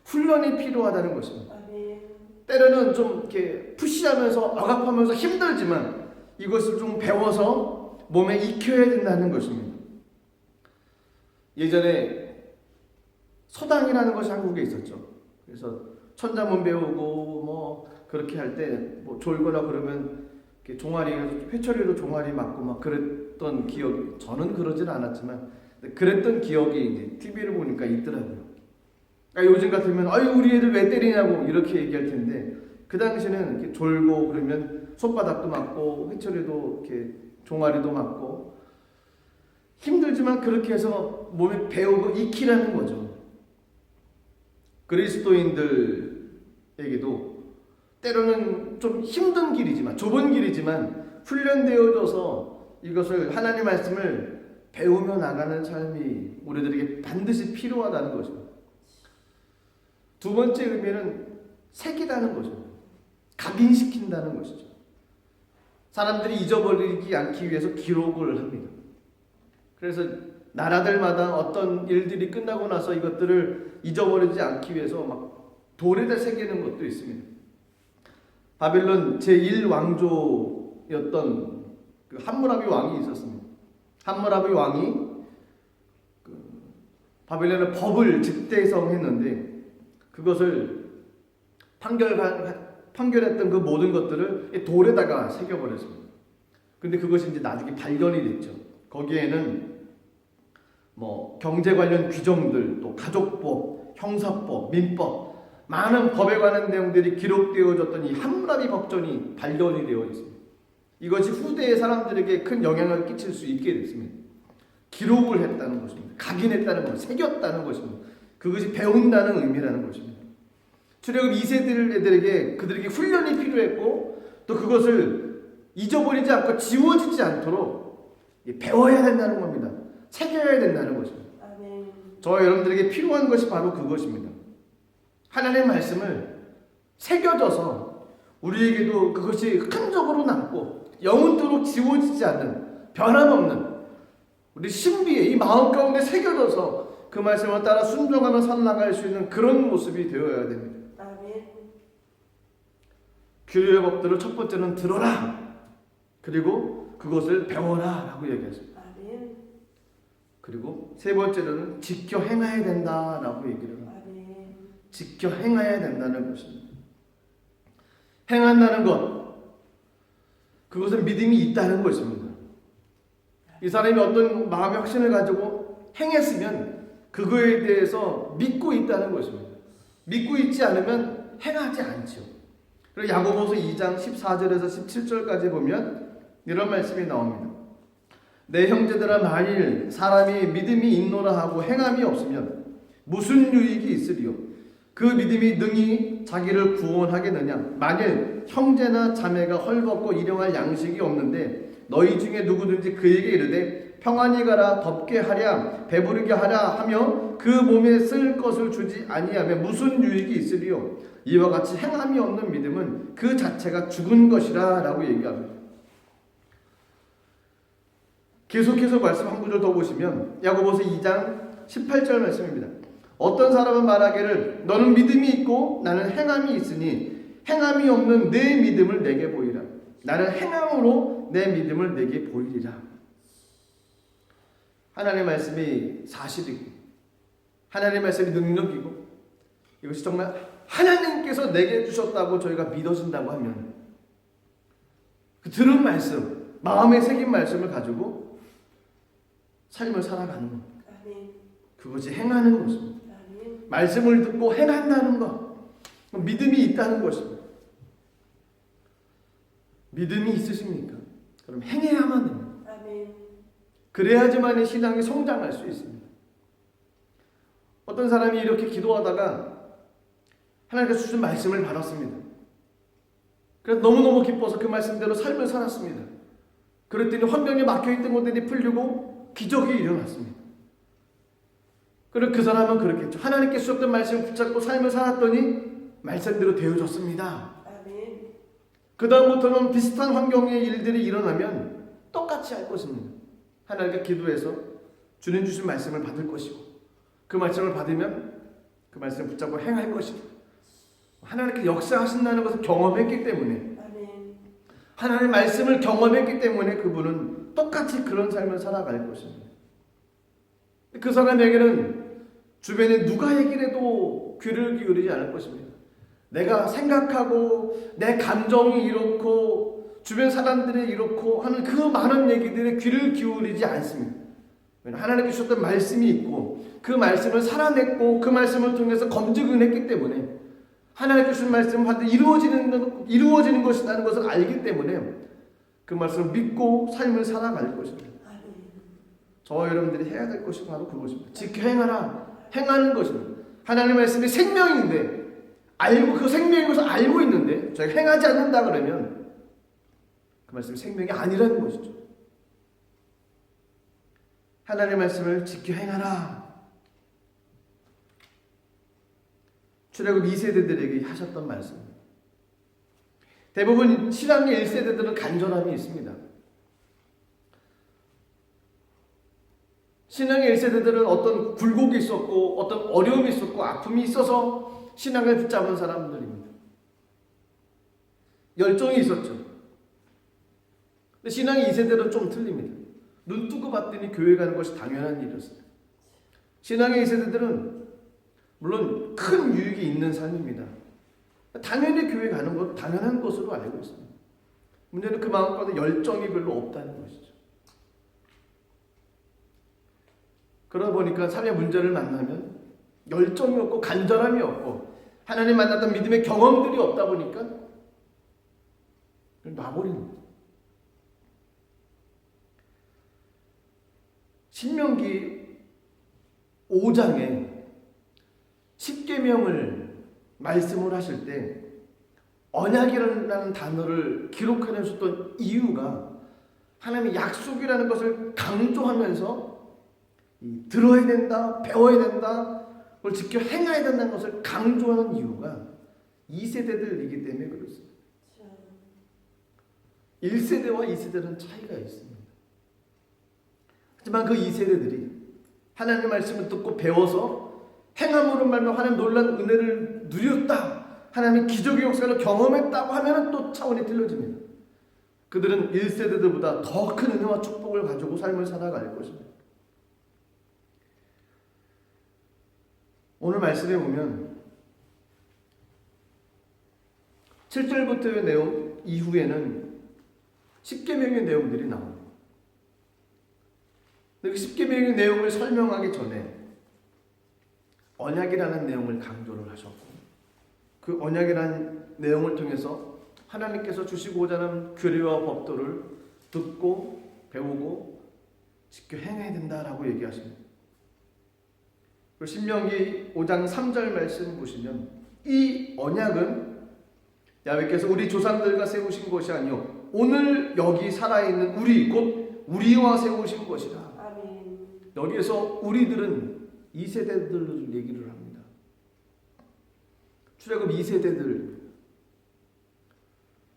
[SPEAKER 1] 훈련이 필요하다는 것입니다.
[SPEAKER 2] 아멘.
[SPEAKER 1] 때로는 좀 이렇게 푸시하면서 억압하면서 힘들지만 이것을 좀 배워서 몸에 익혀야 된다는 것입니다. 예전에 서당이라는 것이 한국에 있었죠. 그래서 천자문 배우고 뭐 그렇게 할 때 뭐 졸거나 그러면 이렇게 종아리 회초리로 종아리 맞고 막 그랬던 기억이, 저는 그러진 않았지만 그랬던 기억이 이제 TV를 보니까 있더라고요. 그러니까 요즘 같으면 아유 우리 애들 왜 때리냐고 이렇게 얘기할 텐데 그 당시는 이렇게 졸고 그러면 손바닥도 맞고 회초리도 이렇게 종아리도 맞고 힘들지만 그렇게 해서 몸에 배우고 익히라는 거죠. 그리스도인들에게도 때로는 좀 힘든 길이지만 좁은 길이지만 훈련되어져서 이것을 하나님의 말씀을 배우며 나가는 삶이 우리들에게 반드시 필요하다는 것입니다. 두 번째 의미는 새기다는 것입니다. 각인시킨다는 것이죠. 사람들이 잊어버리지 않기 위해서 기록을 합니다. 그래서 나라들마다 어떤 일들이 끝나고 나서 이것들을 잊어버리지 않기 위해서 막 돌에다 새기는 것도 있습니다. 바벨론 제1왕조였던 그 함무라비 왕이 있었습니다. 함무라비 왕이 바벨론의 법을 집대성했는데 그것을 판결했던 그 모든 것들을 돌에다가 새겨버렸습니다. 근데 그것이 이제 나중에 발견이 됐죠. 거기에는 뭐 경제 관련 규정들, 또 가족법, 형사법, 민법, 많은 법에 관한 내용들이 기록되어졌던 이 함무라비 법전이 발견이 되어 있습니다. 이것이 후대의 사람들에게 큰 영향을 끼칠 수 있게 됐습니다. 기록을 했다는 것입니다. 각인했다는 것, 새겼다는 것입니다. 그것이 배운다는 의미라는 것입니다. 출애굽 2세들에게 그들에게 훈련이 필요했고 또 그것을 잊어버리지 않고 지워지지 않도록 배워야 된다는 겁니다. 새겨야 된다는 것입니다.
[SPEAKER 2] 아멘.
[SPEAKER 1] 저와 여러분들에게 필요한 것이 바로 그것입니다. 하나님의 말씀을 새겨져서 우리에게도 그것이 흔적으로 남고 영원토록 지워지지 않는 변함없는 우리 신비의 이 마음 가운데 새겨져서 그 말씀을 따라 순종하며 살아나갈 수 있는 그런 모습이 되어야 됩니다.
[SPEAKER 2] 아멘.
[SPEAKER 1] 규례의 법들을 첫 번째는 들어라. 그리고 그것을 배워라 라고 얘기했습니다.
[SPEAKER 2] 아멘.
[SPEAKER 1] 그리고 세 번째로는 지켜 행해야 된다라고 얘기를 합니다.
[SPEAKER 2] 아멘.
[SPEAKER 1] 지켜 행해야 된다는 것입니다. 행한다는 것, 그것은 믿음이 있다는 것입니다. 이 사람이 어떤 마음의 확신을 가지고 행했으면 그거에 대해서 믿고 있다는 것입니다. 믿고 있지 않으면 행하지 않죠. 그리고 야고보서 2장 14절에서 17절까지 보면 이런 말씀이 나옵니다. 내 형제들아, 만일 사람이 믿음이 있노라 하고 행함이 없으면 무슨 유익이 있으리요? 그 믿음이 능히 자기를 구원하겠느냐? 만일 형제나 자매가 헐벗고 일용할 양식이 없는데 너희 중에 누구든지 그에게 이르되 평안히 가라, 덥게 하랴, 배부르게 하랴 하며 그 몸에 쓸 것을 주지 아니하면 무슨 유익이 있으리요? 이와 같이 행함이 없는 믿음은 그 자체가 죽은 것이라 라고 얘기합니다. 계속해서 말씀 한 구절 더 보시면 야고보서 2장 18절 말씀입니다. 어떤 사람은 말하기를 너는 믿음이 있고 나는 행함이 있으니 행함이 없는 내 믿음을 내게 보이라. 나는 행함으로 내 믿음을 내게 보이리라. 하나님의 말씀이 사실이고 하나님의 말씀이 능력이고 이것이 정말 하나님께서 내게 주셨다고 저희가 믿어진다고 하면 그 들은 말씀, 마음에 새긴 말씀을 가지고 삶을 살아가는 것,
[SPEAKER 2] 아멘.
[SPEAKER 1] 그것이 행하는 것입니다.
[SPEAKER 2] 아멘.
[SPEAKER 1] 말씀을 듣고 행한다는 것, 믿음이 있다는 것입니다. 믿음이 있으십니까? 그럼 행해야만 됩니다.
[SPEAKER 2] 아멘.
[SPEAKER 1] 그래야지만 이 신앙이 성장할 수 있습니다. 어떤 사람이 이렇게 기도하다가 하나님께서 주신 말씀을 받았습니다. 그래서 너무너무 기뻐서 그 말씀대로 삶을 살았습니다. 그랬더니 환경에 막혀있던 것들이 풀리고 기적이 일어났습니다. 그리고 그 사람은 그렇겠죠. 하나님께 주셨던 말씀을 붙잡고 삶을 살았더니 말씀대로 되어졌습니다.
[SPEAKER 2] 아멘.
[SPEAKER 1] 그 다음부터는 비슷한 환경의 일들이 일어나면 똑같이 할 것입니다. 하나님께 기도해서 주님 주신 말씀을 받을 것이고 그 말씀을 받으면 그 말씀을 붙잡고 행할 것이고 하나님께 역사하신다는 것을 경험했기 때문에
[SPEAKER 2] 아멘.
[SPEAKER 1] 하나님의 말씀을 경험했기 때문에 그분은 똑같이 그런 삶을 살아갈 것입니다. 그 사람에게는 주변에 누가 얘기를 해도 귀를 기울이지 않을 것입니다. 내가 생각하고 내 감정이 이렇고 주변 사람들이 이렇고 하는 그 많은 얘기들에 귀를 기울이지 않습니다. 하나님께 주셨던 말씀이 있고 그 말씀을 살아냈고 그 말씀을 통해서 검증을 했기 때문에 하나님께 주신 말씀은 반드시 이루어지는 것이라는 것을 알기 때문에 그 말씀을 믿고 삶을 살아갈 것입니다.
[SPEAKER 2] 아멘.
[SPEAKER 1] 저와 여러분들이 해야 될 것이 바로 그것입니다. 지켜 행하라. 행하는 것입니다. 하나님의 말씀이 생명인데 알고 그 생명인 것을 알고 있는데 저희가 행하지 않는다 그러면 그 말씀이 생명이 아니라는 것이죠. 하나님의 말씀을 지켜 행하라. 출애굽 2세대들에게 하셨던 말씀입니다. 대부분 신앙의 1세대들은 간절함이 있습니다. 신앙의 1세대들은 어떤 굴곡이 있었고 어떤 어려움이 있었고 아픔이 있어서 신앙을 붙잡은 사람들입니다. 열정이 있었죠. 근데 신앙의 2세대는 좀 틀립니다. 눈 뜨고 봤더니 교회 가는 것이 당연한 일이었습니다. 신앙의 2세대들은 물론 큰 유익이 있는 삶입니다. 당연히 교회 가는 것 당연한 것으로 알고 있습니다. 문제는 그 마음 가운데 열정이 별로 없다는 것이죠. 그러다 보니까 삶의 문제를 만나면 열정이 없고 간절함이 없고 하나님 만났던 믿음의 경험들이 없다 보니까 놔버립니다. 신명기 5장에 10계명을 말씀을 하실 때 언약이라는 단어를 기록해 주셨던 이유가 하나님의 약속이라는 것을 강조하면서 들어야 된다, 배워야 된다, 그걸 지켜 행해야 된다는 것을 강조하는 이유가 2세대들이기 때문에 그렇습니다. 1세대와 2세대는 차이가 있습니다. 하지만 그 2세대들이 하나님의 말씀을 듣고 배워서 행함으로 말미암아 하나님 놀라운 은혜를 누렸다, 하나님의 기적의 역사를 경험했다고 하면 또 차원이 틀려집니다. 그들은 1세대들보다 더 큰 은혜와 축복을 가지고 삶을 살아갈 것입니다. 오늘 말씀에 보면 7절부터의 내용 이후에는 10계명의 내용들이 나옵니다. 그 10계명의 내용을 설명하기 전에 언약이라는 내용을 강조를 하셨고, 그 언약이라는 내용을 통해서 하나님께서 주시고자 하는 규례와 법도를 듣고 배우고 지켜 행해야 된다라고 얘기하십니다. 신명기 5장 3절 말씀 보시면 이 언약은 야훼께서 우리 조상들과 세우신 것이 아니요 오늘 여기 살아있는 우리 곧 우리와 세우신 것이라.
[SPEAKER 2] 아멘.
[SPEAKER 1] 여기에서 우리들은 2세대들을 얘기를 합니다. 출애굽 2세대들.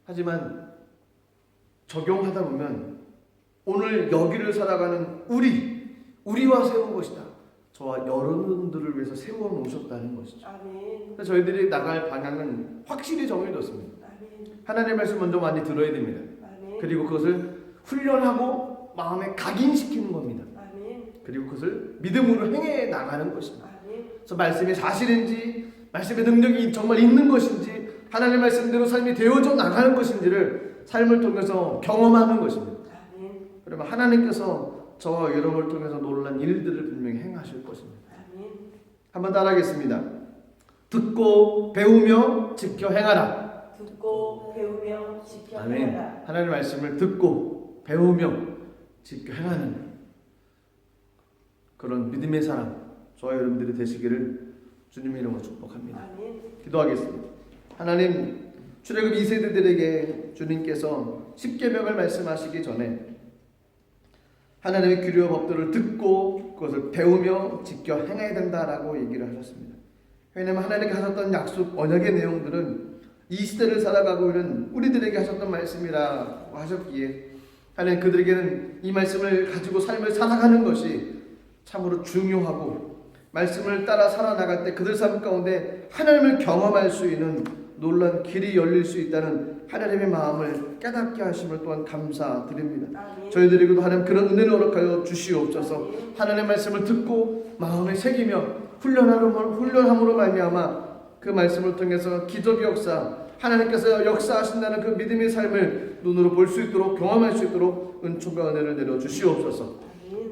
[SPEAKER 1] 하지만 적용하다 보면 오늘 여기를 살아가는 우리와 세운 것이다. 저와 여러분들을 위해서 세워 놓으셨다는 것이죠.
[SPEAKER 2] 아멘.
[SPEAKER 1] 그래서 저희들이 나갈 방향은 확실히 정해졌습니다.
[SPEAKER 2] 아멘.
[SPEAKER 1] 하나님의 말씀 먼저 많이 들어야 됩니다.
[SPEAKER 2] 아멘.
[SPEAKER 1] 그리고 그것을 훈련하고 마음에 각인시키는 겁니다.
[SPEAKER 2] 아멘.
[SPEAKER 1] 그리고 그것을 믿음으로 행해 나가는 것입니다.
[SPEAKER 2] 아멘.
[SPEAKER 1] 그래서 말씀이 사실인지, 말씀의 능력이 정말 있는 것인지, 하나님의 말씀대로 삶이 되어져 나가는 것인지를 삶을 통해서 경험하는 것입니다.
[SPEAKER 2] 아멘.
[SPEAKER 1] 그러면 하나님께서 저와 여러분을 통해서 놀란 일들을 분명히 행하실 것입니다.
[SPEAKER 2] 아멘.
[SPEAKER 1] 한번 따라하겠습니다. 듣고 배우며 지켜 행하라.
[SPEAKER 2] 듣고 배우며 지켜
[SPEAKER 1] 아멘.
[SPEAKER 2] 행하라.
[SPEAKER 1] 하나님의 말씀을 듣고 배우며 지켜 행하는 그런 믿음의 사람 저와 여러분들이 되시기를 주님의 이름으로 축복합니다.
[SPEAKER 2] 아멘.
[SPEAKER 1] 기도하겠습니다. 하나님, 출애굽 2세대들에게 주님께서 10계명을 말씀하시기 전에 하나님의 규례와 법도를 듣고 그것을 배우며 지켜 행해야 된다라고 얘기를 하셨습니다. 왜냐하면 하나님께 하셨던 약속, 언약의 내용들은 이 시대를 살아가고 있는 우리들에게 하셨던 말씀이라고 하셨기에 하나님 그들에게는 이 말씀을 가지고 삶을 살아가는 것이 참으로 중요하고, 말씀을 따라 살아나갈 때 그들 삶 가운데 하나님을 경험할 수 있는 놀란 길이 열릴 수 있다는 하나님의 마음을 깨닫게 하심을 또한 감사드립니다.
[SPEAKER 2] 아멘.
[SPEAKER 1] 저희들에게도 하나님 그런 은혜를 허락하여 주시옵소서. 하나님의 말씀을 듣고 마음에 새기며 훈련함으로 말미암아 그 말씀을 통해서 기적의 역사, 하나님께서 역사하신다는 그 믿음의 삶을 눈으로 볼 수 있도록, 경험할 수 있도록 은총과 은혜를 내려 주시옵소서.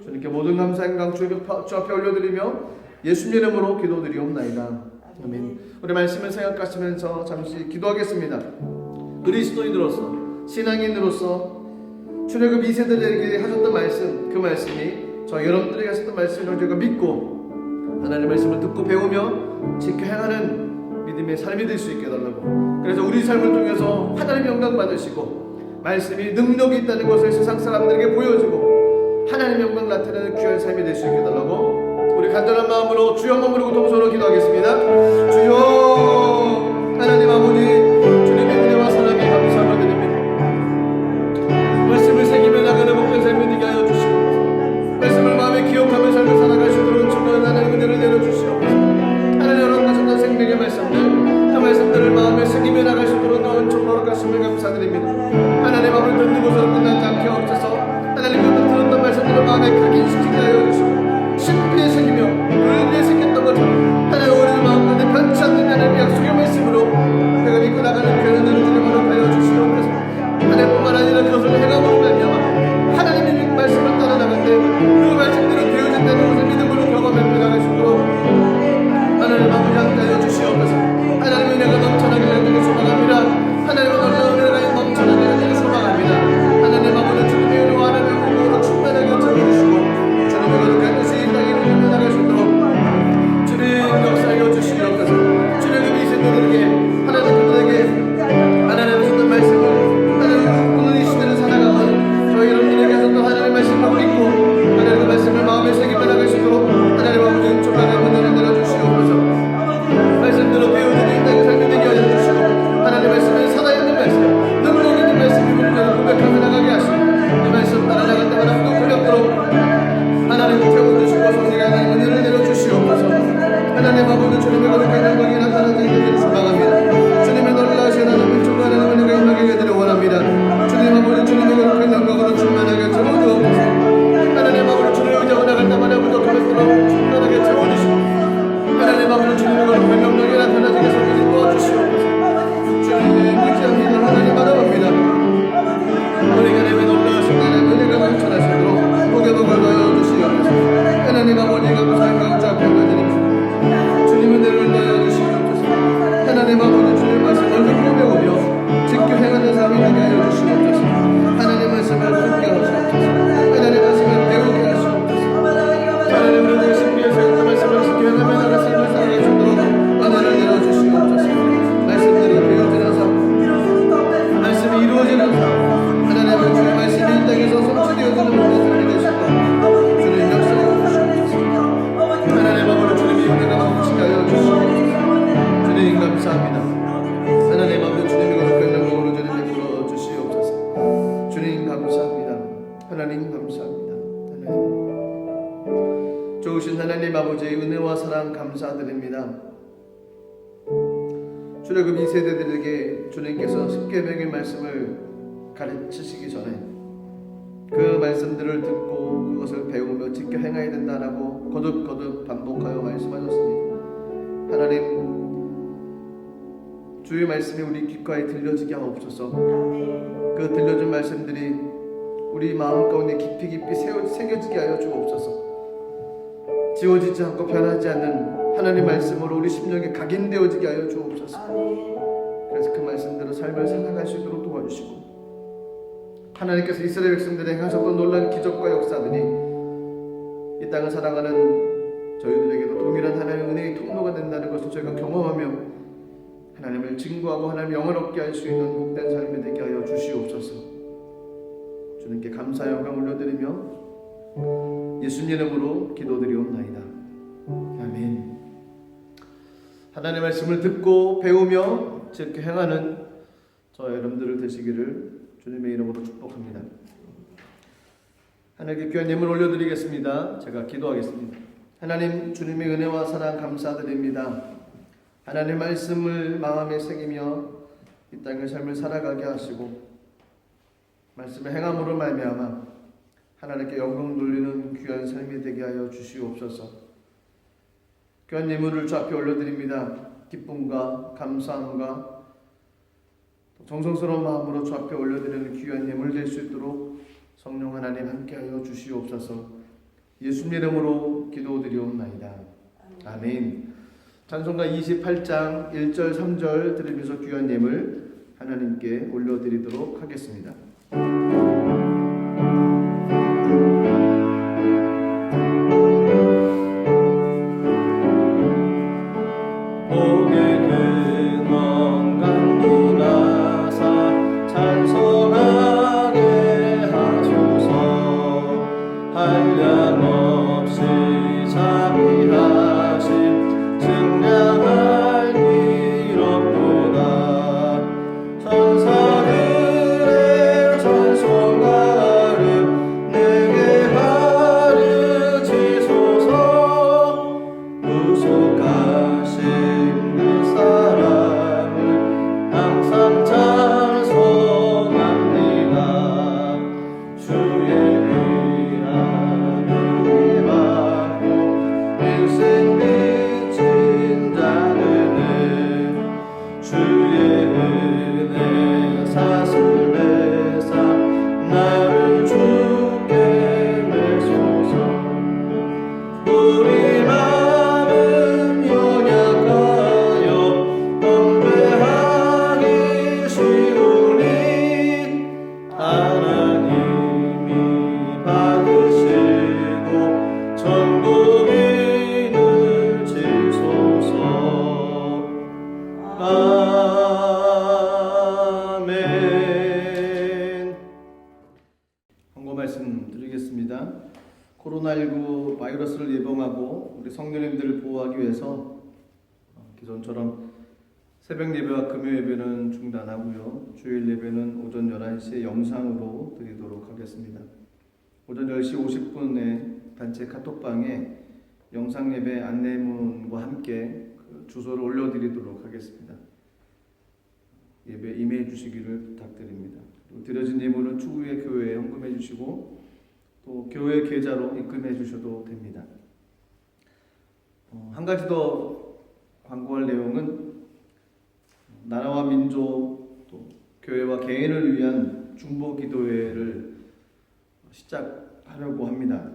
[SPEAKER 1] 주님께 모든 감사 영광 주 앞에 올려드리며 예수님 이름으로 기도드리옵나이다. 아멘. 우리 말씀을 생각하시면서 잠시 기도하겠습니다. 그리스도인으로서, 신앙인으로서 출애굽 2세대들에게 하셨던 말씀, 그 말씀이 저 여러분들에게 하셨던 말씀을 저희가 믿고 하나님의 말씀을 듣고 배우며 지켜 행하는 믿음의 삶이 될 수 있게 해달라고. 그래서 우리 삶을 통해서 하나님의 영광 받으시고 말씀이 능력이 있다는 것을 세상 사람들에게 보여주고 하나님의 영광 나타내는 귀한 삶이 될 수 있게 해달라고 우리 간절한 마음으로 주여 머무르고 동서로 기도하겠습니다. 주여 하나님 아버지, 주님의 은혜와 사랑에 감사를 드립니다. 말씀을 새기며 나가는 복된 삶이 되게 하여 주시고 말씀을 마음에 기억하며 삶을 살아갈 수 있도록 주님의 하나님 은혜를 내려주시옵소서. 하나님 허락하셨던 생명의 말씀들, 그 말씀들을 마음에 새기며 나갈 수 있도록 은총 허락하심을 감사드립니다. 하나님 아버지, 듣는 것으로 끝나지 않게 하옵소서. 하나님 그 들었던 말씀들을 마음에 각인시키게 하여 주시고 심기에 새기며 의리에 새겼던 것처럼 하나님 우리의 마음 가운데 변치 않는 하나님의 약속의 말씀으로 내가 믿고 나가는 그런 은혜를 주님으로 하여 주시옵소서. 하나님뿐만 아니라 그것을 행함으로 말미암아 하나님의 말씀을 따라 나갈 때 그 말씀대로 되어진다는 것을 믿음으로 경험해 나갈 수 있도록 하나님 아버지 함께 하여 주시옵소서. 하나님의 은혜가 넘쳐나게 하기를 소망합니다. 하나님의 은혜가 넘쳐나게 하기를 소망합니다. 하나님 아버지, 주님의 은혜와 하나님의 공로로 충만하게 채워주시고 주님의 거룩한 뜻이 이 땅에 이루어져 나갈 수 있도록 주님 역사하여 주시옵소서. 주님의 이세들에게 하나님 그들에게 하나님의 하셨던 말씀을 하나님 오늘 이 시대를 살아가는 저희 여러분들에게 하셨던 하나님의 말씀을 믿고 하나님의 말씀을 마음에 새기며 나갈 수 있도록 하나님 아버지 주의 말씀을 듣고 배우며 지켜 행하는 삶이 되게 하여 주시옵소서. 하나님 말씀을 듣게 하시옵소서. 하나님 말씀을 배우게 하시옵소서. 하나님 우리의 신비에서 그 말씀을 지켜 행하며 나를 삶을 살아갈 수 있도록 은혜를 내려주시옵소서. 말씀대로 되어지는 삶, 말씀이 이루어지는 삶, 하나님의 주의 말씀이 이 땅에서 성취되어지는 모든 삶이 되시고 주님 역사해 주시옵소서. 하나님 아버지 주님이 은혜가 넘치게 하여 주시옵소서. 주님 감사합니다. 하나님 아버지 주님이 거룩한 영광으로 주님이 불러주시옵소서. 주님 감사합니다. 하나님 감사합니다. 하나님 좋으신 하나님 아버지의 은혜와 사랑 감사드립니다. 출애굽 2세대들에게 주님께서 십계명의 말씀을 가르치시기 전에 그 말씀들을 듣고 그것을 배우며 지켜 행해야 된다라고 거듭거듭 반복하여 말씀하셨습니다. 하나님 주의 말씀이 우리 귓가에 들려지게 하옵소서. 그 들려준 말씀들이 우리 마음 가운데 깊이 새겨지게 하여 주옵소서. 지워지지 않고 변하지 않는 하나님 말씀으로 우리 심령에 각인되어지게 하여 주옵소서. 그래서 그 말씀대로 삶을 살아갈 수 있도록 도와주시고 하나님께서 이스라엘 백성들에 행하셨던 놀라운 기적과 역사들이 이 땅을 살아가는 저희들에게도 동일한 하나님의 은혜의 통로가 된다는 것을 저희가 경험하며 하나님을 증거하고 하나님 영을 얻게 할 수 있는 복된 삶이 되게 하여 주시옵소서. 주님께 감사 영광 올려드리며 예수님 이름으로 기도드리옵나이다. 아멘. 하나님의 말씀을 듣고 배우며 지켜 행하는 저와 여러분들을 되시기를 주님의 이름으로 축복합니다. 하나님께 귀한 예물 올려드리겠습니다. 제가 기도하겠습니다. 하나님 주님의 은혜와 사랑 감사드립니다. 하나님 말씀을 마음에 새기며 이 땅의 삶을 살아가게 하시고 말씀의 행함으로 말미암아 하나님께 영광 돌리는 귀한 삶이 되게 하여 주시옵소서. 귀한 예물을 주 앞에 올려드립니다. 기쁨과 감사함과 정성스러운 마음으로 주 앞에 올려드리는 귀한 예물 될 수 있도록 성령 하나님 함께하여 주시옵소서. 예수님 이름으로 기도드리옵나이다. 아멘. 찬송가 28장 1절 3절 들으면서 귀한 예물 하나님께 올려드리도록 하겠습니다. 코로나19 바이러스를 예방하고 우리 성도님들을 보호하기 위해서 기존처럼 새벽 예배와 금요 예배는 중단하고요. 주일 예배는 오전 11시에 영상으로 드리도록 하겠습니다. 오전 10시 50분에 단체 카톡방에 영상 예배 안내문과 함께 그 주소를 올려드리도록 하겠습니다. 예배 임해해 주시기를 부탁드립니다. 드려진 예물은 추후에 교회에 헌금해 주시고 또 교회 계좌로 입금해 주셔도 됩니다. 한 가지 더 광고할 내용은 나라와 민족 또 교회와 개인을 위한 중보 기도회를 시작하려고 합니다.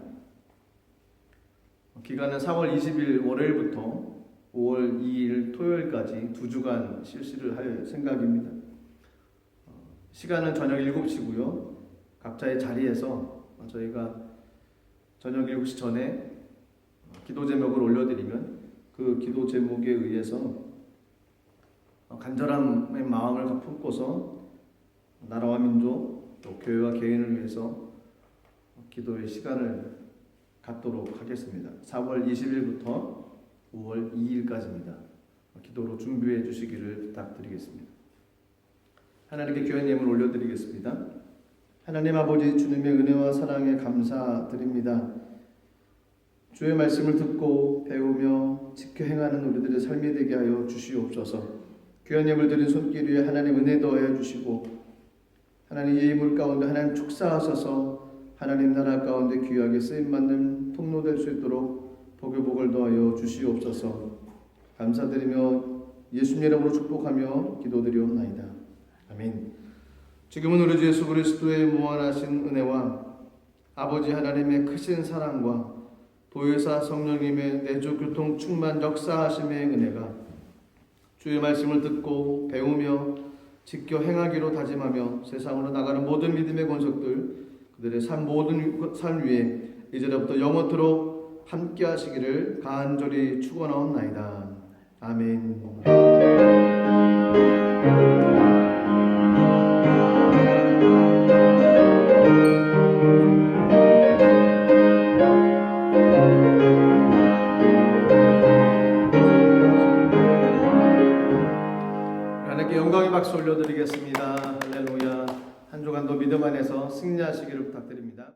[SPEAKER 1] 기간은 4월 20일 월요일부터 5월 2일 토요일까지 2주간 실시를 할 생각입니다. 시간은 저녁 7시고요. 각자의 자리에서 저희가 저녁 7시 전에 기도 제목을 올려드리면 그 기도 제목에 의해서 간절함의 마음을 품고서 나라와 민족 또 교회와 개인을 위해서 기도의 시간을 갖도록 하겠습니다. 4월 20일부터 5월 2일까지입니다. 기도로 준비해 주시기를 부탁드리겠습니다. 하나님께 귀한 예물 올려드리겠습니다. 하나님 아버지, 주님의 은혜와 사랑에 감사드립니다. 주의 말씀을 듣고 배우며 지켜 행하는 우리들의 삶이 되게 하여 주시옵소서. 귀한 예물 드린 손길 위에 하나님 은혜 더하여 주시고 하나님 예물 가운데 하나님 축사하셔서 하나님 나라 가운데 귀하게 쓰임받는 통로 될 수 있도록 복의 복을 더하여 주시옵소서. 감사드리며 예수님 이름으로 축복하며 기도드리옵나이다. 아멘. 지금은 우리 주 예수 그리스도의 무한하신 은혜와 아버지 하나님의 크신 사랑과 보혜사 성령님의 내주 교통 충만 역사하심의 은혜가 주의 말씀을 듣고 배우며 지켜 행하기로 다짐하며 세상으로 나가는 모든 믿음의 권속들 그들의 모든 삶 위에 이제부터 영원토록 함께 하시기를 간절히 축원하옵나이다. 아멘. 하나님께 영광의 박수 올려드리겠습니다. 할렐루야. 한 주간도 믿음 안에서 승리하시기를 부탁드립니다.